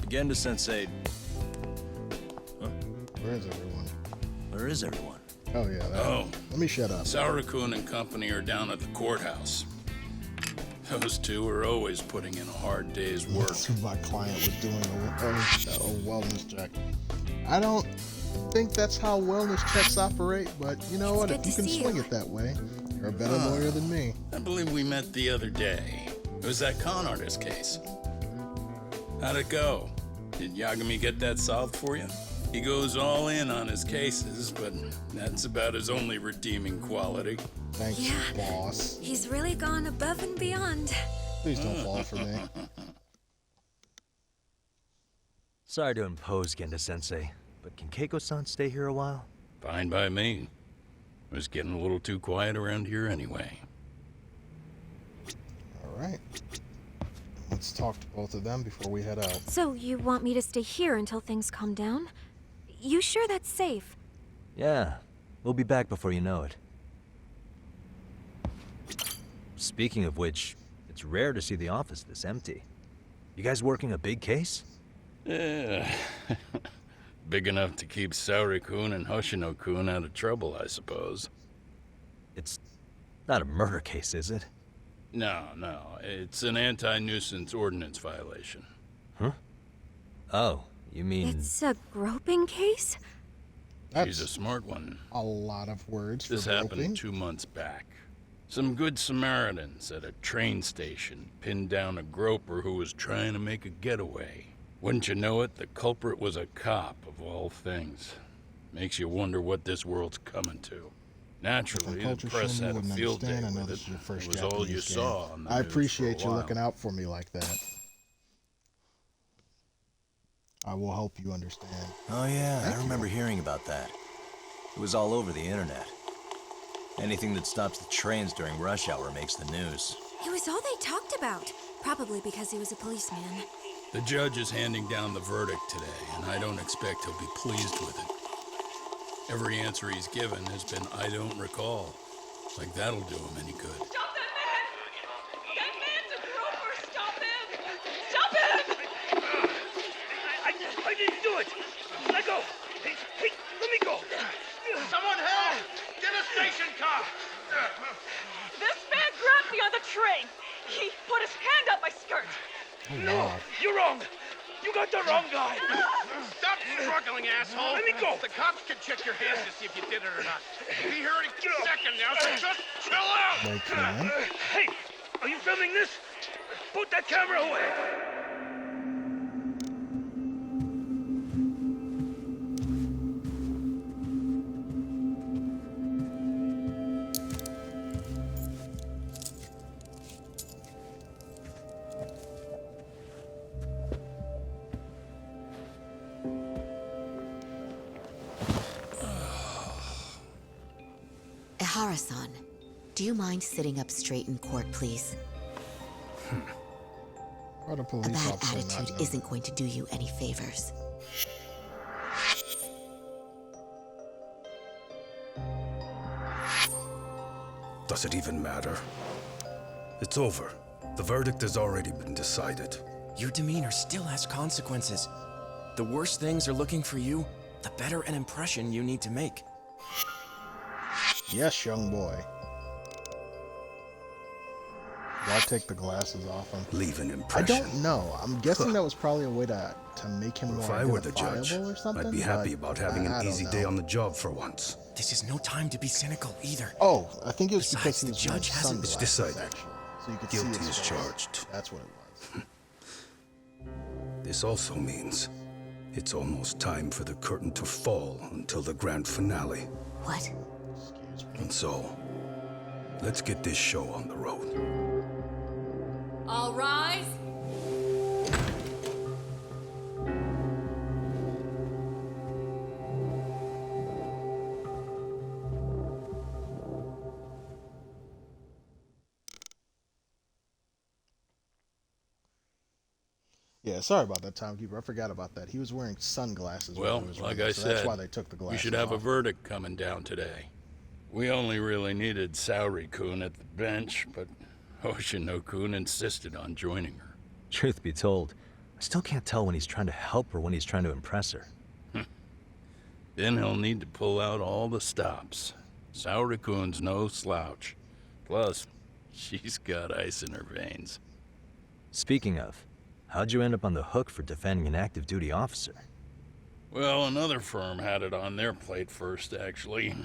Genda-sensei... Where is everyone? Where is everyone? Oh yeah. That Oh. Let me shut up. Saurakun and company are down at the courthouse. Those two are always putting in a hard day's work. My client was doing a wellness check. I don't think that's how wellness checks operate, but you know what? good If you to can see swing you. it that way, you're a better lawyer than me. I believe we met the other day. It was that con artist case. How'd it go? Did Yagami get that solved for you? He goes all in on his cases, but that's about his only redeeming quality. Thanks, boss. He's really gone above and beyond. Please don't fall for me. Sorry to impose, Genda-sensei, but can Keiko-san stay here a while? Fine by me. It was getting a little too quiet around here anyway. Alright. Let's talk to both of them before we head out. So you want me to stay here until things calm down? You sure that's safe? Yeah, we'll be back before you know it. Speaking of which, it's rare to see the office this empty. You guys working a big case? Yeah. Big enough to keep Saori-kun and Hoshino-kun out of trouble, I suppose. It's not a murder case, is it? No, it's an anti-nuisance ordinance violation. Huh? Oh, you mean... It's a groping case? She's a smart one. A lot of words for This happened 2 months back. Some good Samaritans at a train station pinned down a groper who was trying to make a getaway. Wouldn't you know it, the culprit was a cop, of all things. Makes you wonder what this world's coming to. Naturally, the press had a field day with it. It was all you saw on the I news appreciate for a you while. looking out for me like that. I will help you understand. Oh yeah, I remember hearing about that. It was all over the internet. Anything that stops the trains during rush hour makes the news. It was all they talked about. Probably because he was a policeman. The judge is handing down the verdict today, and I don't expect he'll be pleased with it. Every answer he's given has been, I don't recall. Like that'll do him any good. Stop that man! That man's a groper! Stop him! Stop him! I didn't do it! Let go! Hey, let me go! Someone help! Get a station car! This man grabbed me on the train! He put his hand up my skirt! No, you're wrong! You got the wrong guy! Stop struggling, asshole! Let me go! The cops can check your hands to see if you did it or not. We'll be here in a second now, so just chill out! They can. Hey, are you filming this? Put that camera away! Ihara-san, do you mind sitting up straight in court, please? What a A police bad officer not attitude know. isn't going to do you any favors. Does it even matter? It's over. The verdict has already been decided. Your demeanor still has consequences. The worse things are looking for you, the better an impression you need to make. Yes, young boy. I'll take the glasses off him. Leave an I impression. don't know. I'm guessing that was probably a way to make him more If I were the judge, identifiable or something. I'd be happy but about having I an don't easy know. day on the job for once. This is no time to be cynical either. Oh, I think it was Besides, because he the was wearing judge hasn't- It's sunglasses, decided. actually. So you could Guilty see his is face. charged. That's what it was. This also means it's almost time for the curtain to fall until the grand finale. What? And so, let's get this show on the road. All rise. Yeah, sorry about that, Timekeeper. I forgot about that. He was wearing sunglasses. Well, when he was like running, I so said, that's why they took the glasses we should have a off. verdict coming down today. We only really needed Saori-kun at the bench, but Hoshino-kun insisted on joining her. Truth be told, I still can't tell when he's trying to help or when he's trying to impress her. Then he'll need to pull out all the stops. Saori-kun's no slouch. Plus, she's got ice in her veins. Speaking of, how'd you end up on the hook for defending an active duty officer? Well, another firm had it on their plate first, actually.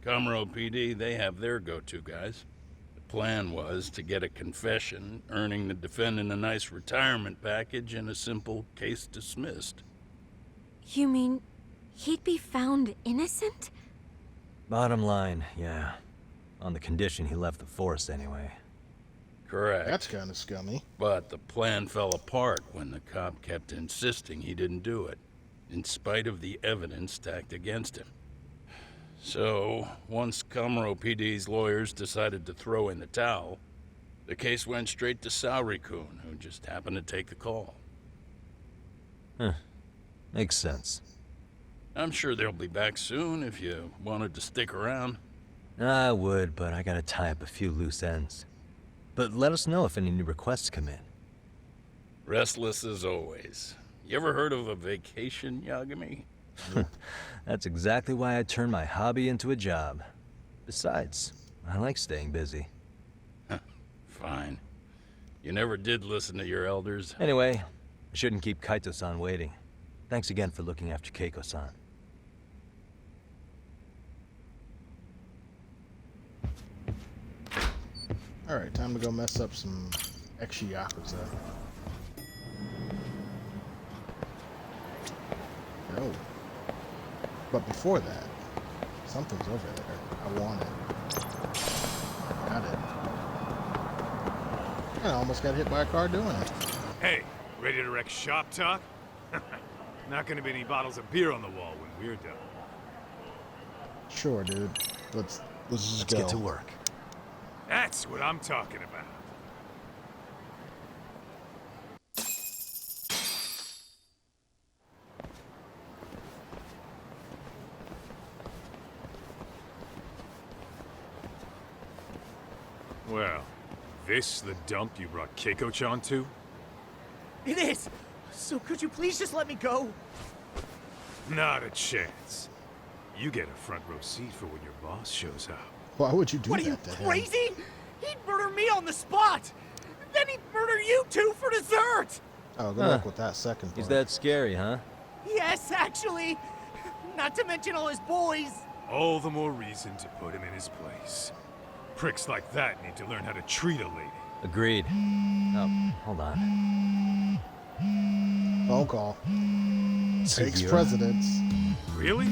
Comro PD, they have their go-to guys. But plan was to get a confession, earning the defendant a nice retirement package and a simple case dismissed. You mean he'd be found innocent? Bottom line, yeah. On the condition he left the force anyway. Correct. That's kind of scummy. But the plan fell apart when the cop kept insisting he didn't do it, in spite of the evidence stacked against him. So, once Kamuro PD's lawyers decided to throw in the towel, the case went straight to Saori-kun, who just happened to take the call. Huh. Makes sense. I'm sure they'll be back soon if you wanted to stick around. I would, but I gotta tie up a few loose ends. But let us know if any new requests come in. Restless as always. You ever heard of a vacation, Yagami? That's exactly why I turned my hobby into a job. Besides, I like staying busy. Fine. You never did listen to your elders. Anyway, I shouldn't keep Kaito-san waiting. Thanks again for looking after Keiko-san. Alright, time to go mess up some ex-Yakuza. No. But before that, something's over there. I want it. Got it. I almost got hit by a car doing it. Hey, ready to wreck shop talk? Not gonna be any bottles of beer on the wall when we're done. Sure, dude. Let's just get to work. That's what I'm talking about. Well, this the dump you brought Keiko-chan to? It is! So could you please just let me go? Not a chance. You get a front row seat for when your boss shows up. Why would you do What are you, crazy? He'd murder me on the spot! Then he'd murder you two for dessert! Oh, good luck with that second part. He's that scary, huh? Yes, actually! Not to mention all his boys! All the more reason to put him in his place. Pricks like that need to learn how to treat a lady. Agreed. Oh, hold on. Phone call. Takes precedence. Really?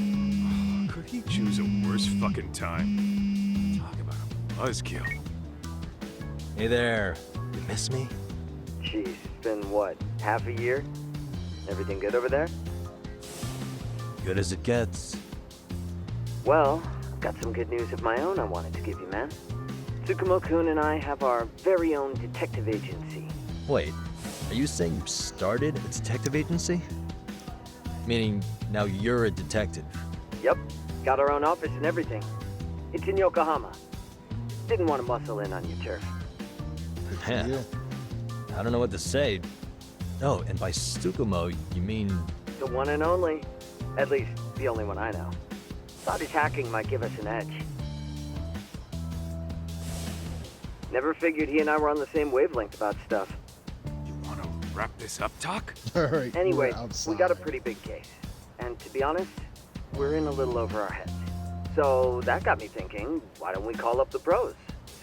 Could he choose a worse fucking time? Talk about a buzzkill. Hey there. You miss me? Jeez, it's been what, half a year? Everything good over there? Good as it gets. Well, I've got some good news of my own I wanted to give you, man. Tsukumo-kun and I have our very own detective agency. Wait, are you saying you started a detective agency? Meaning, now you're a detective? Yep, got our own office and everything. It's in Yokohama. Didn't want to muscle in on your turf. Yeah. I don't know what to say. Oh, and by Tsukumo, you mean... The one and only. At least, the only one I know. Thought his hacking might give us an edge. Never figured he and I were on the same wavelength about stuff. You want to wrap this up, Doc? Alright, Anyway, we got a pretty big case. And to be honest, we're in a little over our heads. So that got me thinking, why don't we call up the pros?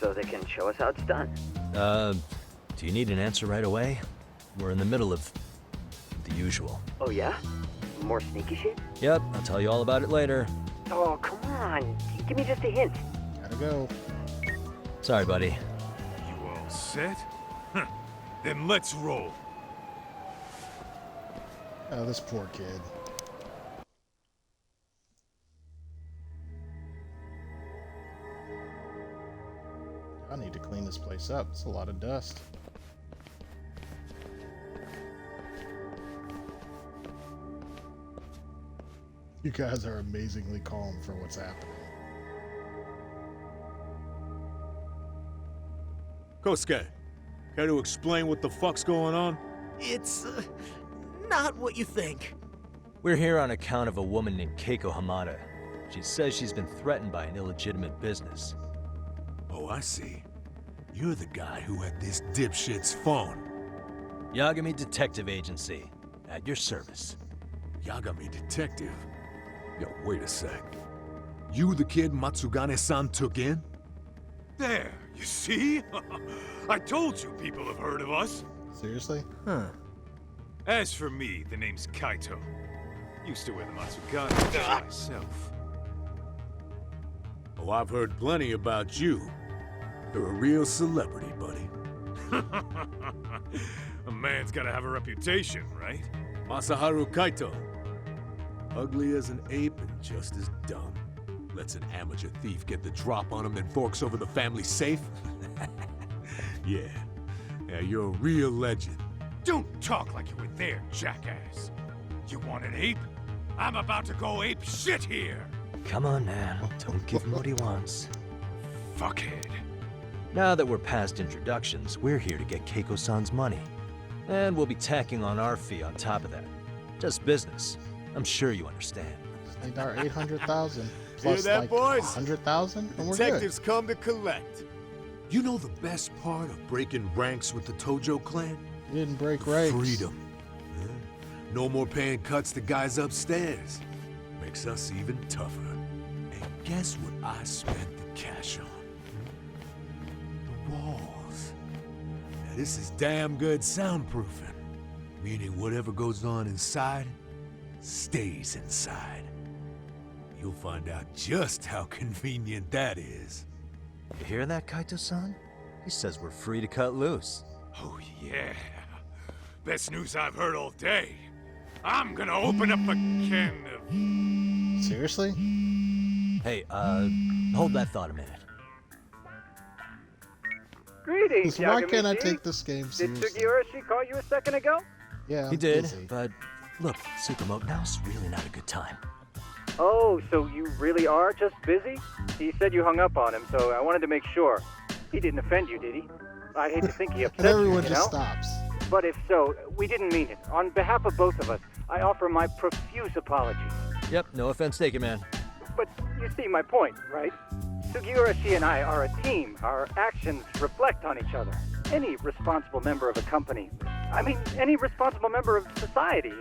So they can show us how it's done. Do you need an answer right away? We're in the middle of the usual. Oh yeah? More sneaky shit? Yep, I'll tell you all about it later. Oh, come on. Give me just a hint. Gotta go. Sorry, buddy. You all set? Huh. Then let's roll. Oh, this poor kid. I need to clean this place up. It's a lot of dust. You guys are amazingly calm for what's happening. Kosuke, care to explain what the fuck's going on? It's, not what you think. We're here on account of a woman named Keiko Hamada. She says she's been threatened by an illegitimate business. Oh, I see. You're the guy who had this dipshit's phone. Yagami Detective Agency. At your service. Yagami Detective? Yo, wait a sec. You the kid Matsugane-san took in? There, You see? I told you people have heard of us. Seriously? Huh. As for me, the name's Kaito. Used to wear the Matsugata myself. Oh, I've heard plenty about you. You're a real celebrity, buddy. A man's gotta have a reputation, right? Masaharu Kaito. Ugly as an ape and just as dumb. Lets an amateur thief get the drop on him, then forks over the family safe? Yeah, you're a real legend. Don't talk like you were there, jackass. You want an ape? I'm about to go ape shit here. Come on, man. Don't give him what he wants. Fuckhead. Now that we're past introductions, we're here to get Keiko-san's money. And we'll be tacking on our fee on top of that. Just business. I'm sure you understand. Just need our 800,000 Hear plus that, like boys? 100,000, and we're Detectives come to collect. You know the best part of breaking ranks with the Tojo clan? You didn't break ranks. Freedom. Yeah. No more paying cuts to guys upstairs. Makes us even tougher. And guess what I spent the cash on? The walls. Now this is damn good soundproofing. Meaning whatever goes on inside, stays inside. You'll find out just how convenient that is. You hear that, Kaito-san? He says we're free to cut loose. Oh, yeah. Best news I've heard all day. I'm gonna open up a can of... Seriously? Hey, hold that thought a minute. Greetings, Why Yagami. can't I take this game Did seriously? Sugiura call you a second ago? Yeah, He I'm did, busy. but look, Tsukumo, now's really not a good time. Oh, so you really are just busy? He said you hung up on him, so I wanted to make sure. He didn't offend you, did he? I hate to think he upset And everyone you, just know? stops. But if so, we didn't mean it. On behalf of both of us, I offer my profuse apologies. Yep, no offense taken, man. But you see my point, right? Sugiura, she and I are a team. Our actions reflect on each other. Any responsible member of a company, I mean, any responsible member of society,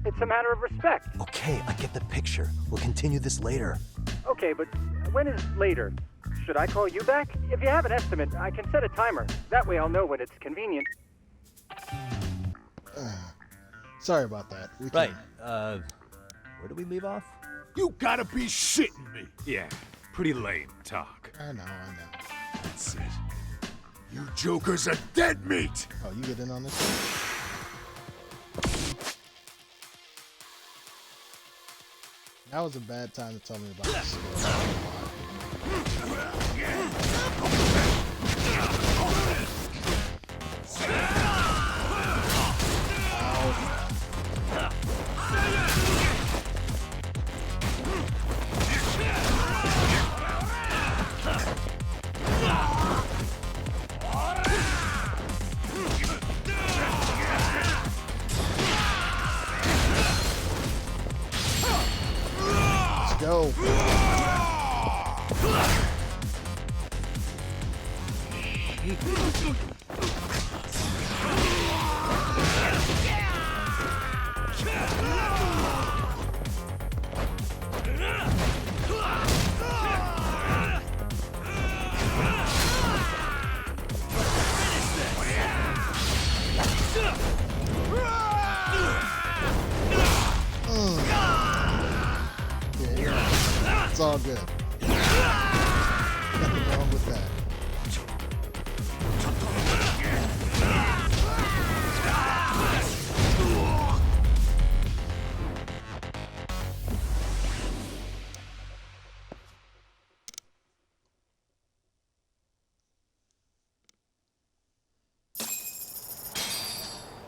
it's a matter of respect. Okay, I get the picture. We'll continue this later. Okay, but when is later? Should I call you back? If you have an estimate, I can set a timer. That way I'll know when it's convenient. Sorry about that. We Right, can... where do we leave off? You gotta be shitting me! Yeah, pretty lame talk. I know. That's it. You jokers are dead meat! Oh, you get in on this one? That was a bad time to tell me about this. Let's go. Yeah, it's all good. Nothing wrong with that.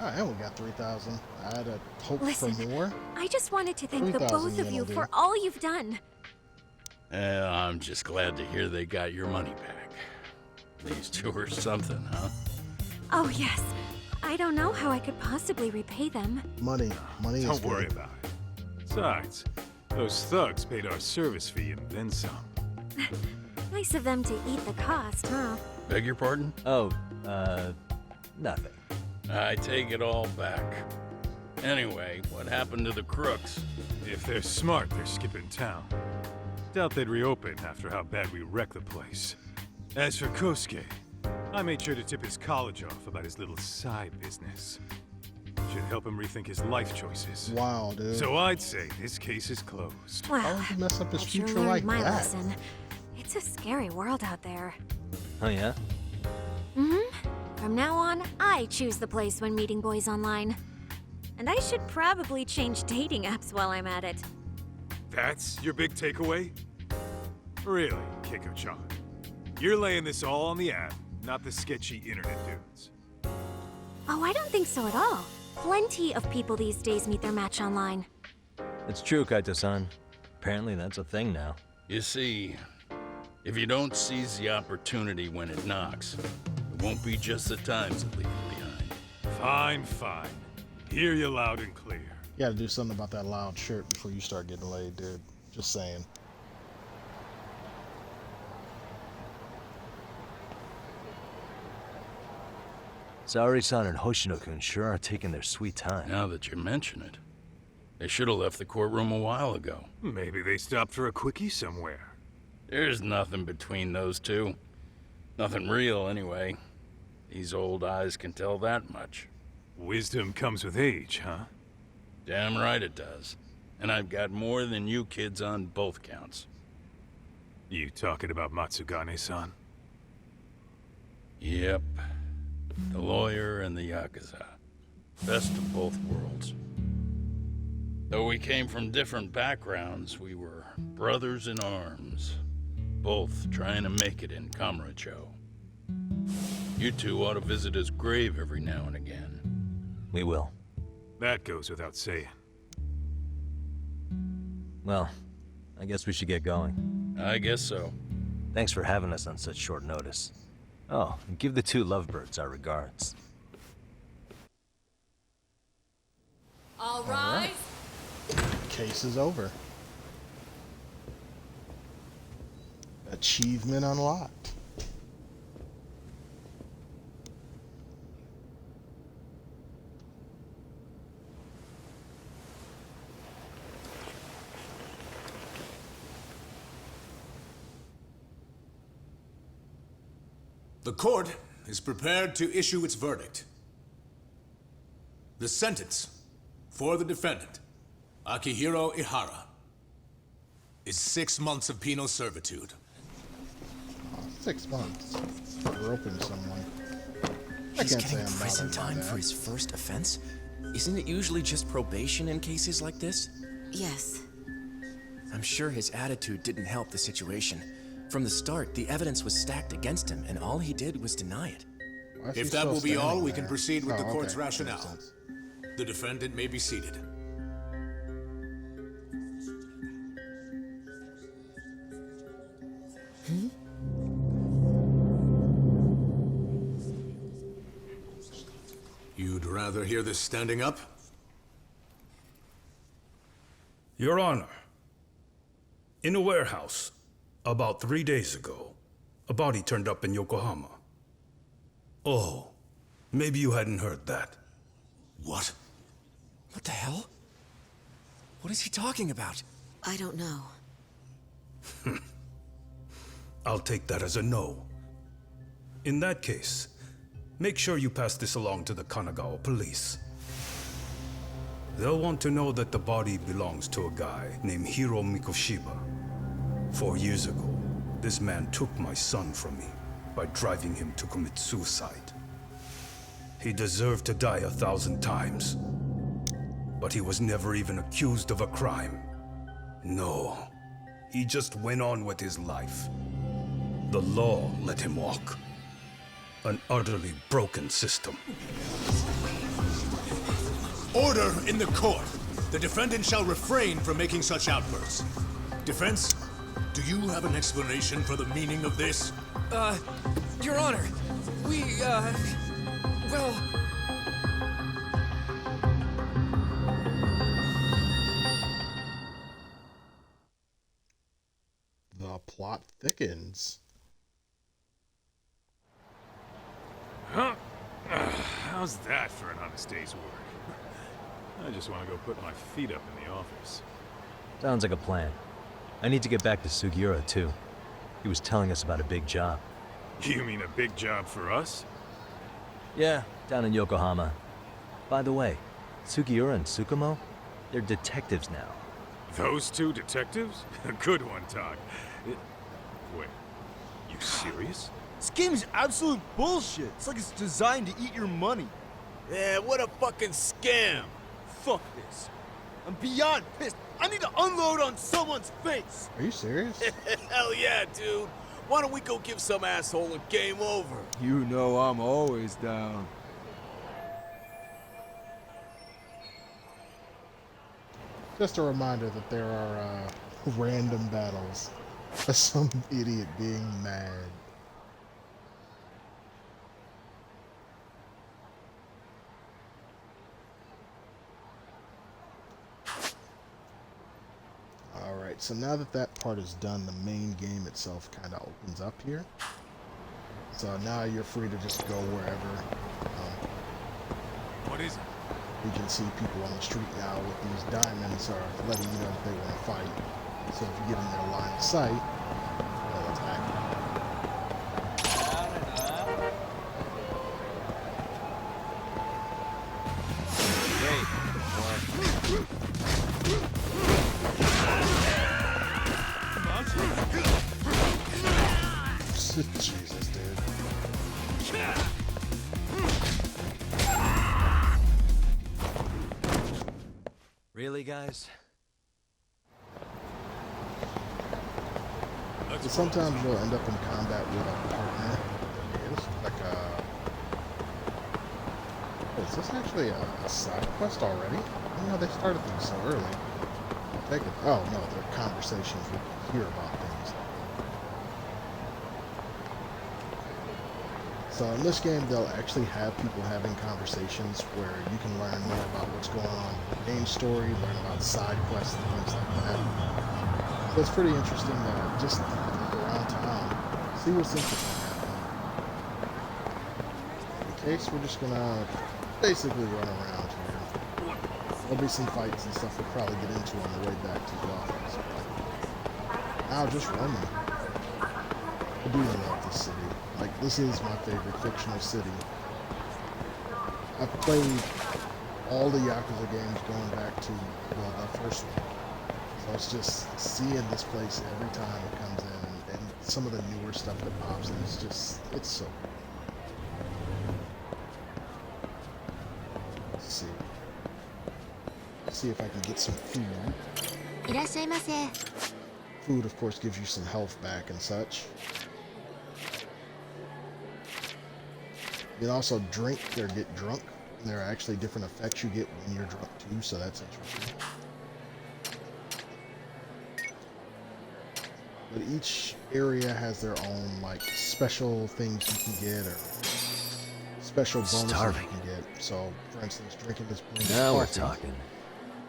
Alright, and we got 3,000. I had a hope Listen, for more. I just wanted to thank the 3,000 both of yen you will for do. all you've done. I'm just glad to hear they got your money back. These two are something, huh? Oh, yes. I don't know how I could possibly repay them. Money is Don't worry good. about it. Besides, those thugs paid our service fee and then some. Nice of them to eat the cost, huh? Beg your pardon? Oh, nothing. I take it all back. Anyway, what happened to the crooks? If they're smart, they're skipping town. Doubt they'd reopen after how bad we wrecked the place. As for Kosuke, I made sure to tip his college off about his little side business. Should help him rethink his life choices. Wow, dude. So I'd say this case is closed. Well, How would you mess up his I sure future learned like my that? lesson. It's a scary world out there. Oh, yeah? From now on, I choose the place when meeting boys online. And I should probably change dating apps while I'm at it. That's your big takeaway? Really, Keiko-chan? You're laying this all on the app, not the sketchy internet dudes. Oh, I don't think so at all. Plenty of people these days meet their match online. It's true, Kaito-san. Apparently that's a thing now. You see, if you don't seize the opportunity when it knocks, it won't be just the times that leave you behind. Fine, fine. Hear you loud and clear. You gotta do something about that loud shirt before you start getting laid, dude. Just saying. Saori-san and Hoshino-kun sure are taking their sweet time. Now that you mention it, they should have left the courtroom a while ago. Maybe they stopped for a quickie somewhere. There's nothing between those two. Nothing real, anyway. These old eyes can tell that much. Wisdom comes with age, huh? Damn right it does. And I've got more than you kids on both counts. You talking about Matsugane-san? Yep. The lawyer and the Yakuza. Best of both worlds. Though we came from different backgrounds, we were brothers in arms. Both trying to make it in Kamurocho. You two ought to visit his grave every now and again. We will. That goes without saying. Well, I guess we should get going. I guess so. Thanks for having us on such short notice. Oh, and give the two lovebirds our regards. All rise. Case is over. Achievement unlocked. The court is prepared to issue its verdict. The sentence for the defendant, Akihiro Ihara, is 6 months of penal servitude. 6 months for groping someone. He's getting prison time for his first offense? Isn't it usually just probation in cases like this? Yes. I'm sure his attitude didn't help the situation. From the start, the evidence was stacked against him, and all he did was deny it. If that will be all, we can proceed with the court's rationale. The defendant may be seated. You'd rather hear this standing up? Your Honor, in a warehouse, about 3 days ago, a body turned up in Yokohama. Oh, maybe you hadn't heard that. What? What the hell? What is he talking about? I don't know. I'll take that as a no. In that case, make sure you pass this along to the Kanagawa police. They'll want to know that the body belongs to a guy named Hiro Mikoshiba. 4 years ago, this man took my son from me by driving him to commit suicide. He deserved to die 1,000 times, but he was never even accused of a crime. No, he just went on with his life. The law let him walk. An utterly broken system. Order in the court! The defendant shall refrain from making such outbursts. Defense, do you have an explanation for the meaning of this? Your Honor, well... The plot thickens. Huh? How's that for an honest day's work? I just want to go put my feet up in the office. Sounds like a plan. I need to get back to Sugiura, too. He was telling us about a big job. You mean a big job for us? Yeah, down in Yokohama. By the way, Sugiura and Tsukumo, they're detectives now. Those two detectives? Good one, Doc. Wait, you serious? This game is absolute bullshit. It's like it's designed to eat your money. Yeah, what a fucking scam. Fuck this. I'm beyond pissed. I need to unload on someone's face. Are you serious? Hell yeah, dude. Why don't we go give some asshole a game over? You know I'm always down. Just a reminder that there are random battles for some idiot being mad. Alright, so now that that part is done, the main game itself kind of opens up here. So now you're free to just go wherever. What is it? You can see people on the street now with these diamonds are letting you know if they want to fight. So if you get in their line of sight, they'll attack you. Jesus, dude. Really, guys? So sometimes you'll end up in combat with a partner. It's like a... Is this actually a side quest already? I don't know they started these so early. Take it. Oh no, they're conversations where you hear about things. So in this game, they'll actually have people having conversations where you can learn more about what's going on in the main story, learn about side quests and things like that. So it's pretty interesting to just look around town, see what's interesting happening. In the case, we're just gonna basically run around here. There'll be some fights and stuff we'll probably get into on the way back to the office. Now just roaming. I do love this city. Like, this is my favorite fictional city. I've played all the Yakuza games going back to, well, the first one. So it's just seeing this place every time it comes in, and some of the newer stuff that pops in, it's just, it's so cool. Let's see. Let's see if I can get some food. Food, of course, gives you some health back and such. You can also drink or get drunk. There are actually different effects you get when you're drunk too, so that's interesting. But each area has their own like special things you can get or special bonuses you can get. So, for instance, drinking this blend of Now we're coffee, talking.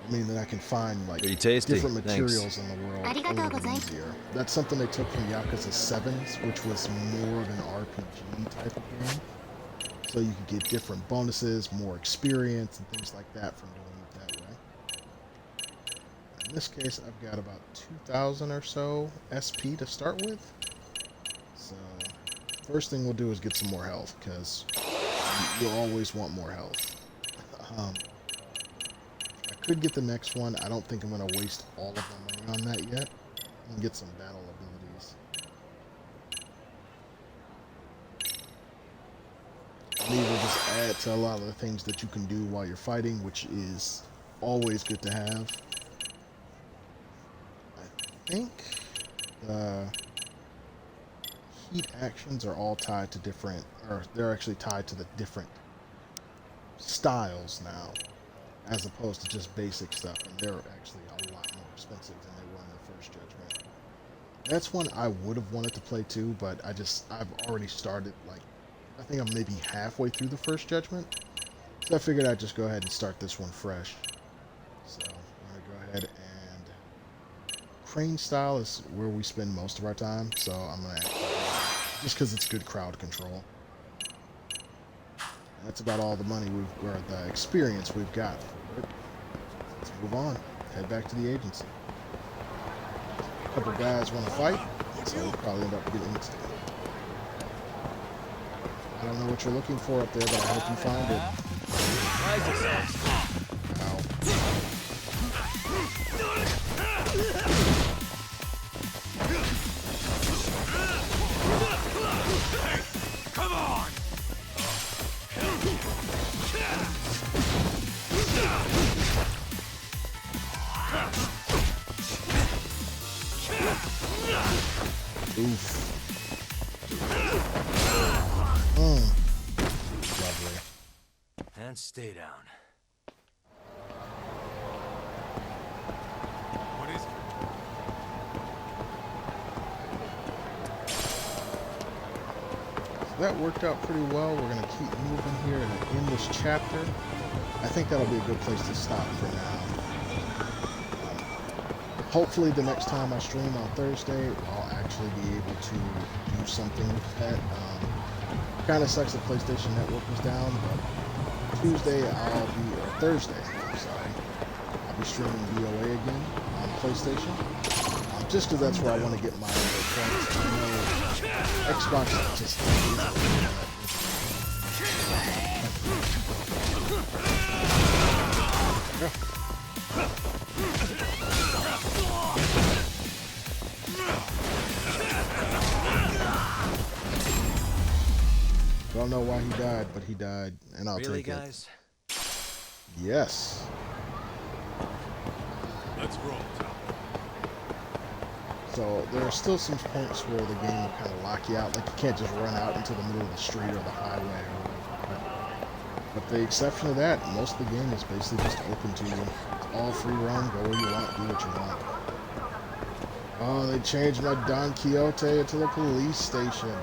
I mean that I can find like Pretty tasty. different materials Thanks. in the world a little bit easier. That's something they took from Yakuza 7s, which was more of an RPG type of game. So you could get different bonuses, more experience, and things like that from doing it that way. In this case, I've got about 2,000 or so SP to start with. So, first thing we'll do is get some more health, because you always want more health. I could get the next one. I don't think I'm going to waste all of my money on that yet. And get some battle abilities. These will just add to a lot of the things that you can do while you're fighting, which is always good to have. I think the heat actions are all tied to different, or they're actually tied to the different styles now, as opposed to just basic stuff, and they're actually a lot more expensive than they were in the first Judgment. That's one I would have wanted to play too, but I've already started, like, I think I'm maybe halfway through the first Judgment, so I figured I'd just go ahead and start this one fresh. So I'm going to go ahead and crane style is where we spend most of our time, so I'm going to just because it's good crowd control. That's about all the money or the experience we've got for it. Let's move on. Head back to the agency. A couple guys want to fight, so we'll probably end up getting into it. I don't know what you're looking for up there, but I hope you found it. Ow. Come on! Oof. Lovely. And stay down. What is it? So that worked out pretty well. We're gonna keep moving here and end this chapter. I think that'll be a good place to stop for now. Hopefully the next time I stream on Thursday, I'll actually be able to do something with that. Kind of sucks that PlayStation Network was down, but Thursday, I'm sorry, I'll be streaming DOA again on PlayStation. Just because that's where I want to get my other points. I know Xbox just Don't know why he died, but he died, and I'll really, take guys? it. Yes. Let's roll, Tom. So there are still some points where the game will kind of lock you out, like you can't just run out into the middle of the street or the highway or whatever. But the exception to that, most of the game is basically just open to you. It's all free roam, go where you want, do what you want. Oh, they changed my Don Quixote into the police station.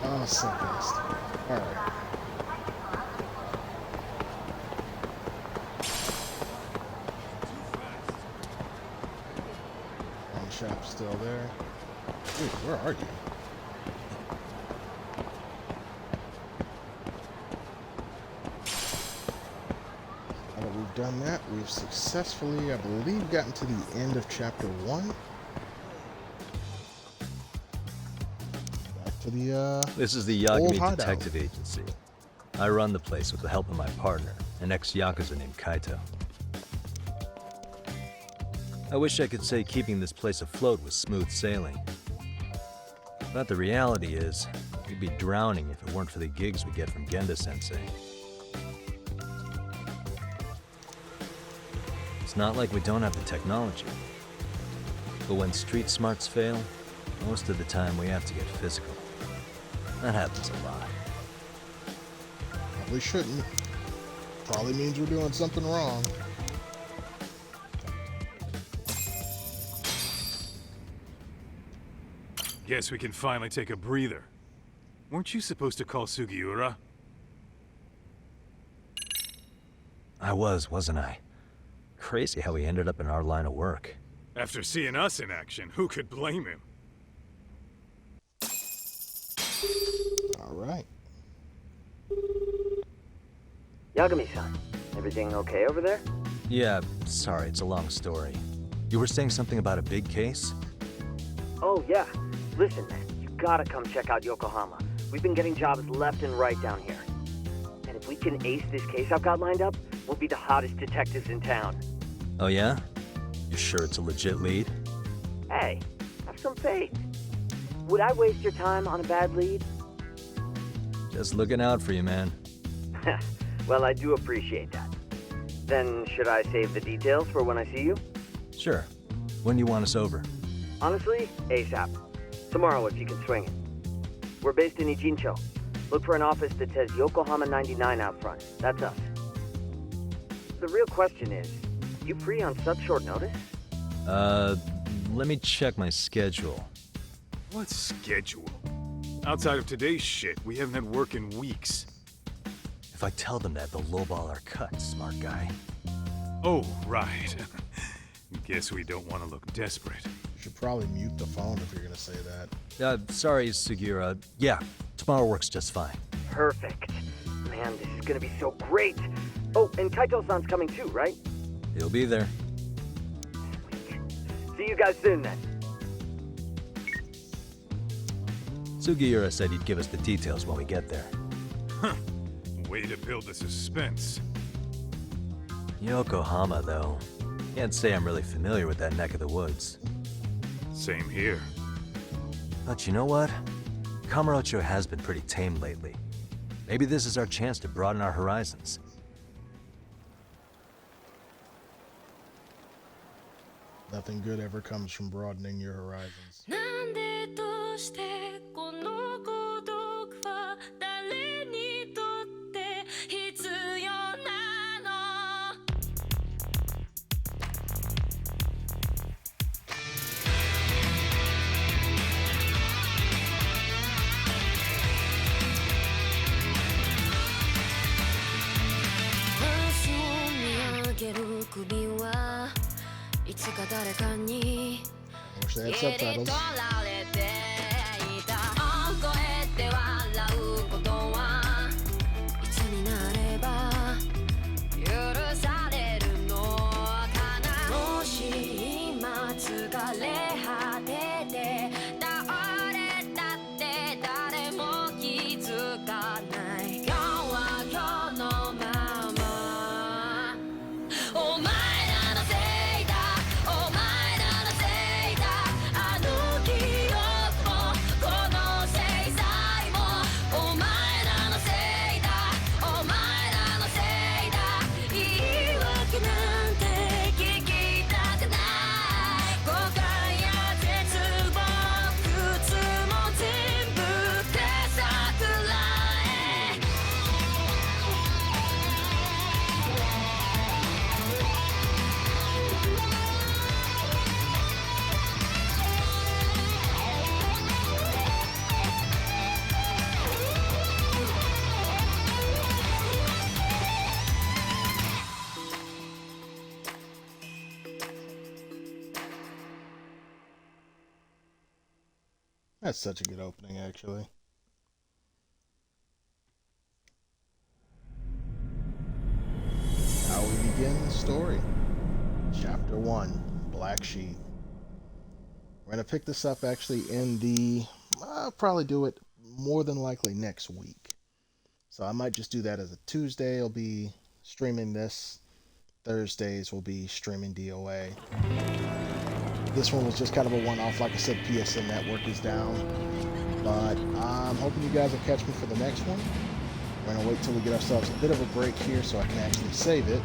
Oh, so pissed. Alright. One shop's still there. Wait, where are you? Now that we've done that, we've successfully, I believe, gotten to the end of chapter 1. This is the Yagami Detective Agency. I run the place with the help of my partner, an ex-Yakuza named Kaito. I wish I could say keeping this place afloat was smooth sailing. But the reality is, we'd be drowning if it weren't for the gigs we get from Genda-sensei. It's not like we don't have the technology. But when street smarts fail, most of the time we have to get physical. That happens a lot. Probably shouldn't. Probably means we're doing something wrong. Guess we can finally take a breather. Weren't you supposed to call Sugiura? I wasn't I? Crazy how he ended up in our line of work. After seeing us in action, who could blame him? Alright. Yagami-san, everything okay over there? Yeah, sorry, it's a long story. You were saying something about a big case? Oh, yeah. Listen, man, you gotta come check out Yokohama. We've been getting jobs left and right down here. And if we can ace this case I've got lined up, we'll be the hottest detectives in town. Oh yeah? You sure it's a legit lead? Hey, have some faith. Would I waste your time on a bad lead? Just looking out for you, man. Well, I do appreciate that. Then, should I save the details for when I see you? Sure. When do you want us over? Honestly, ASAP. Tomorrow if you can swing it. We're based in Ichincho. Look for an office that says Yokohama 99 out front. That's us. The real question is, you free on such short notice? Let me check my schedule. What schedule? Outside of today's shit, we haven't had work in weeks. If I tell them that, they'll lowball our cut, smart guy. Oh, right. Guess we don't want to look desperate. You should probably mute the phone if you're gonna say that. Sorry, Sugiura. Yeah, tomorrow works just fine. Perfect. Man, this is gonna be so great. Oh, and Kaito-san's coming too, right? He'll be there. See you guys soon then. Sugiura said he'd give us the details when we get there. Way to build the suspense. Yokohama, though. Can't say I'm really familiar with that neck of the woods. Same here. But you know what? Kamurocho has been pretty tame lately. Maybe this is our chance to broaden our horizons. Nothing good ever comes from broadening your horizons. なんでどうしてこの孤独は誰にとって必要なの明日を見上げる首はいつか誰かに I wish they had subtitles. 'That's such a good opening, actually. How we begin the story. Chapter 1, Black Sheep. We're going to pick this up actually in the... I'll probably do it more than likely next week. So I might just do that as a Tuesday. I'll be streaming this. Thursdays will be streaming DOA. This one was just kind of a one-off. Like I said, PSN Network is down. But I'm hoping you guys will catch me for the next one. We're going to wait till we get ourselves a bit of a break here so I can actually save it.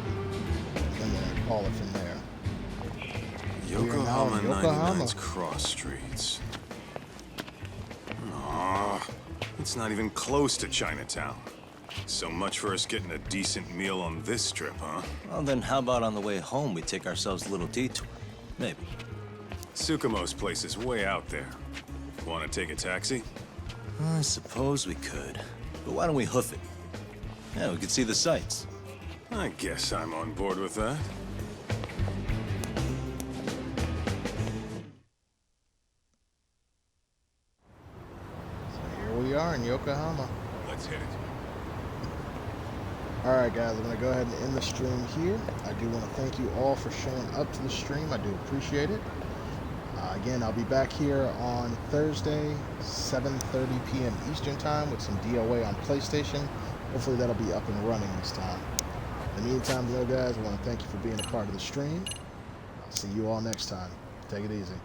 And then call it from there. Yokohama 99's cross streets. Aw, it's not even close to Chinatown. So much for us getting a decent meal on this trip, huh? Well, then how about on the way home we take ourselves a little detour? Maybe. Tsukumo's place is way out there. Want to take a taxi? I suppose we could. But why don't we hoof it? Yeah, we could see the sights. I guess I'm on board with that. So here we are in Yokohama. Let's hit it. Alright guys, I'm going to go ahead and end the stream here. I do want to thank you all for showing up to the stream. I do appreciate it. Again, I'll be back here on Thursday, 7:30 p.m. Eastern Time with some DOA on PlayStation. Hopefully that'll be up and running this time. In the meantime, though, guys, I want to thank you for being a part of the stream. I'll see you all next time. Take it easy.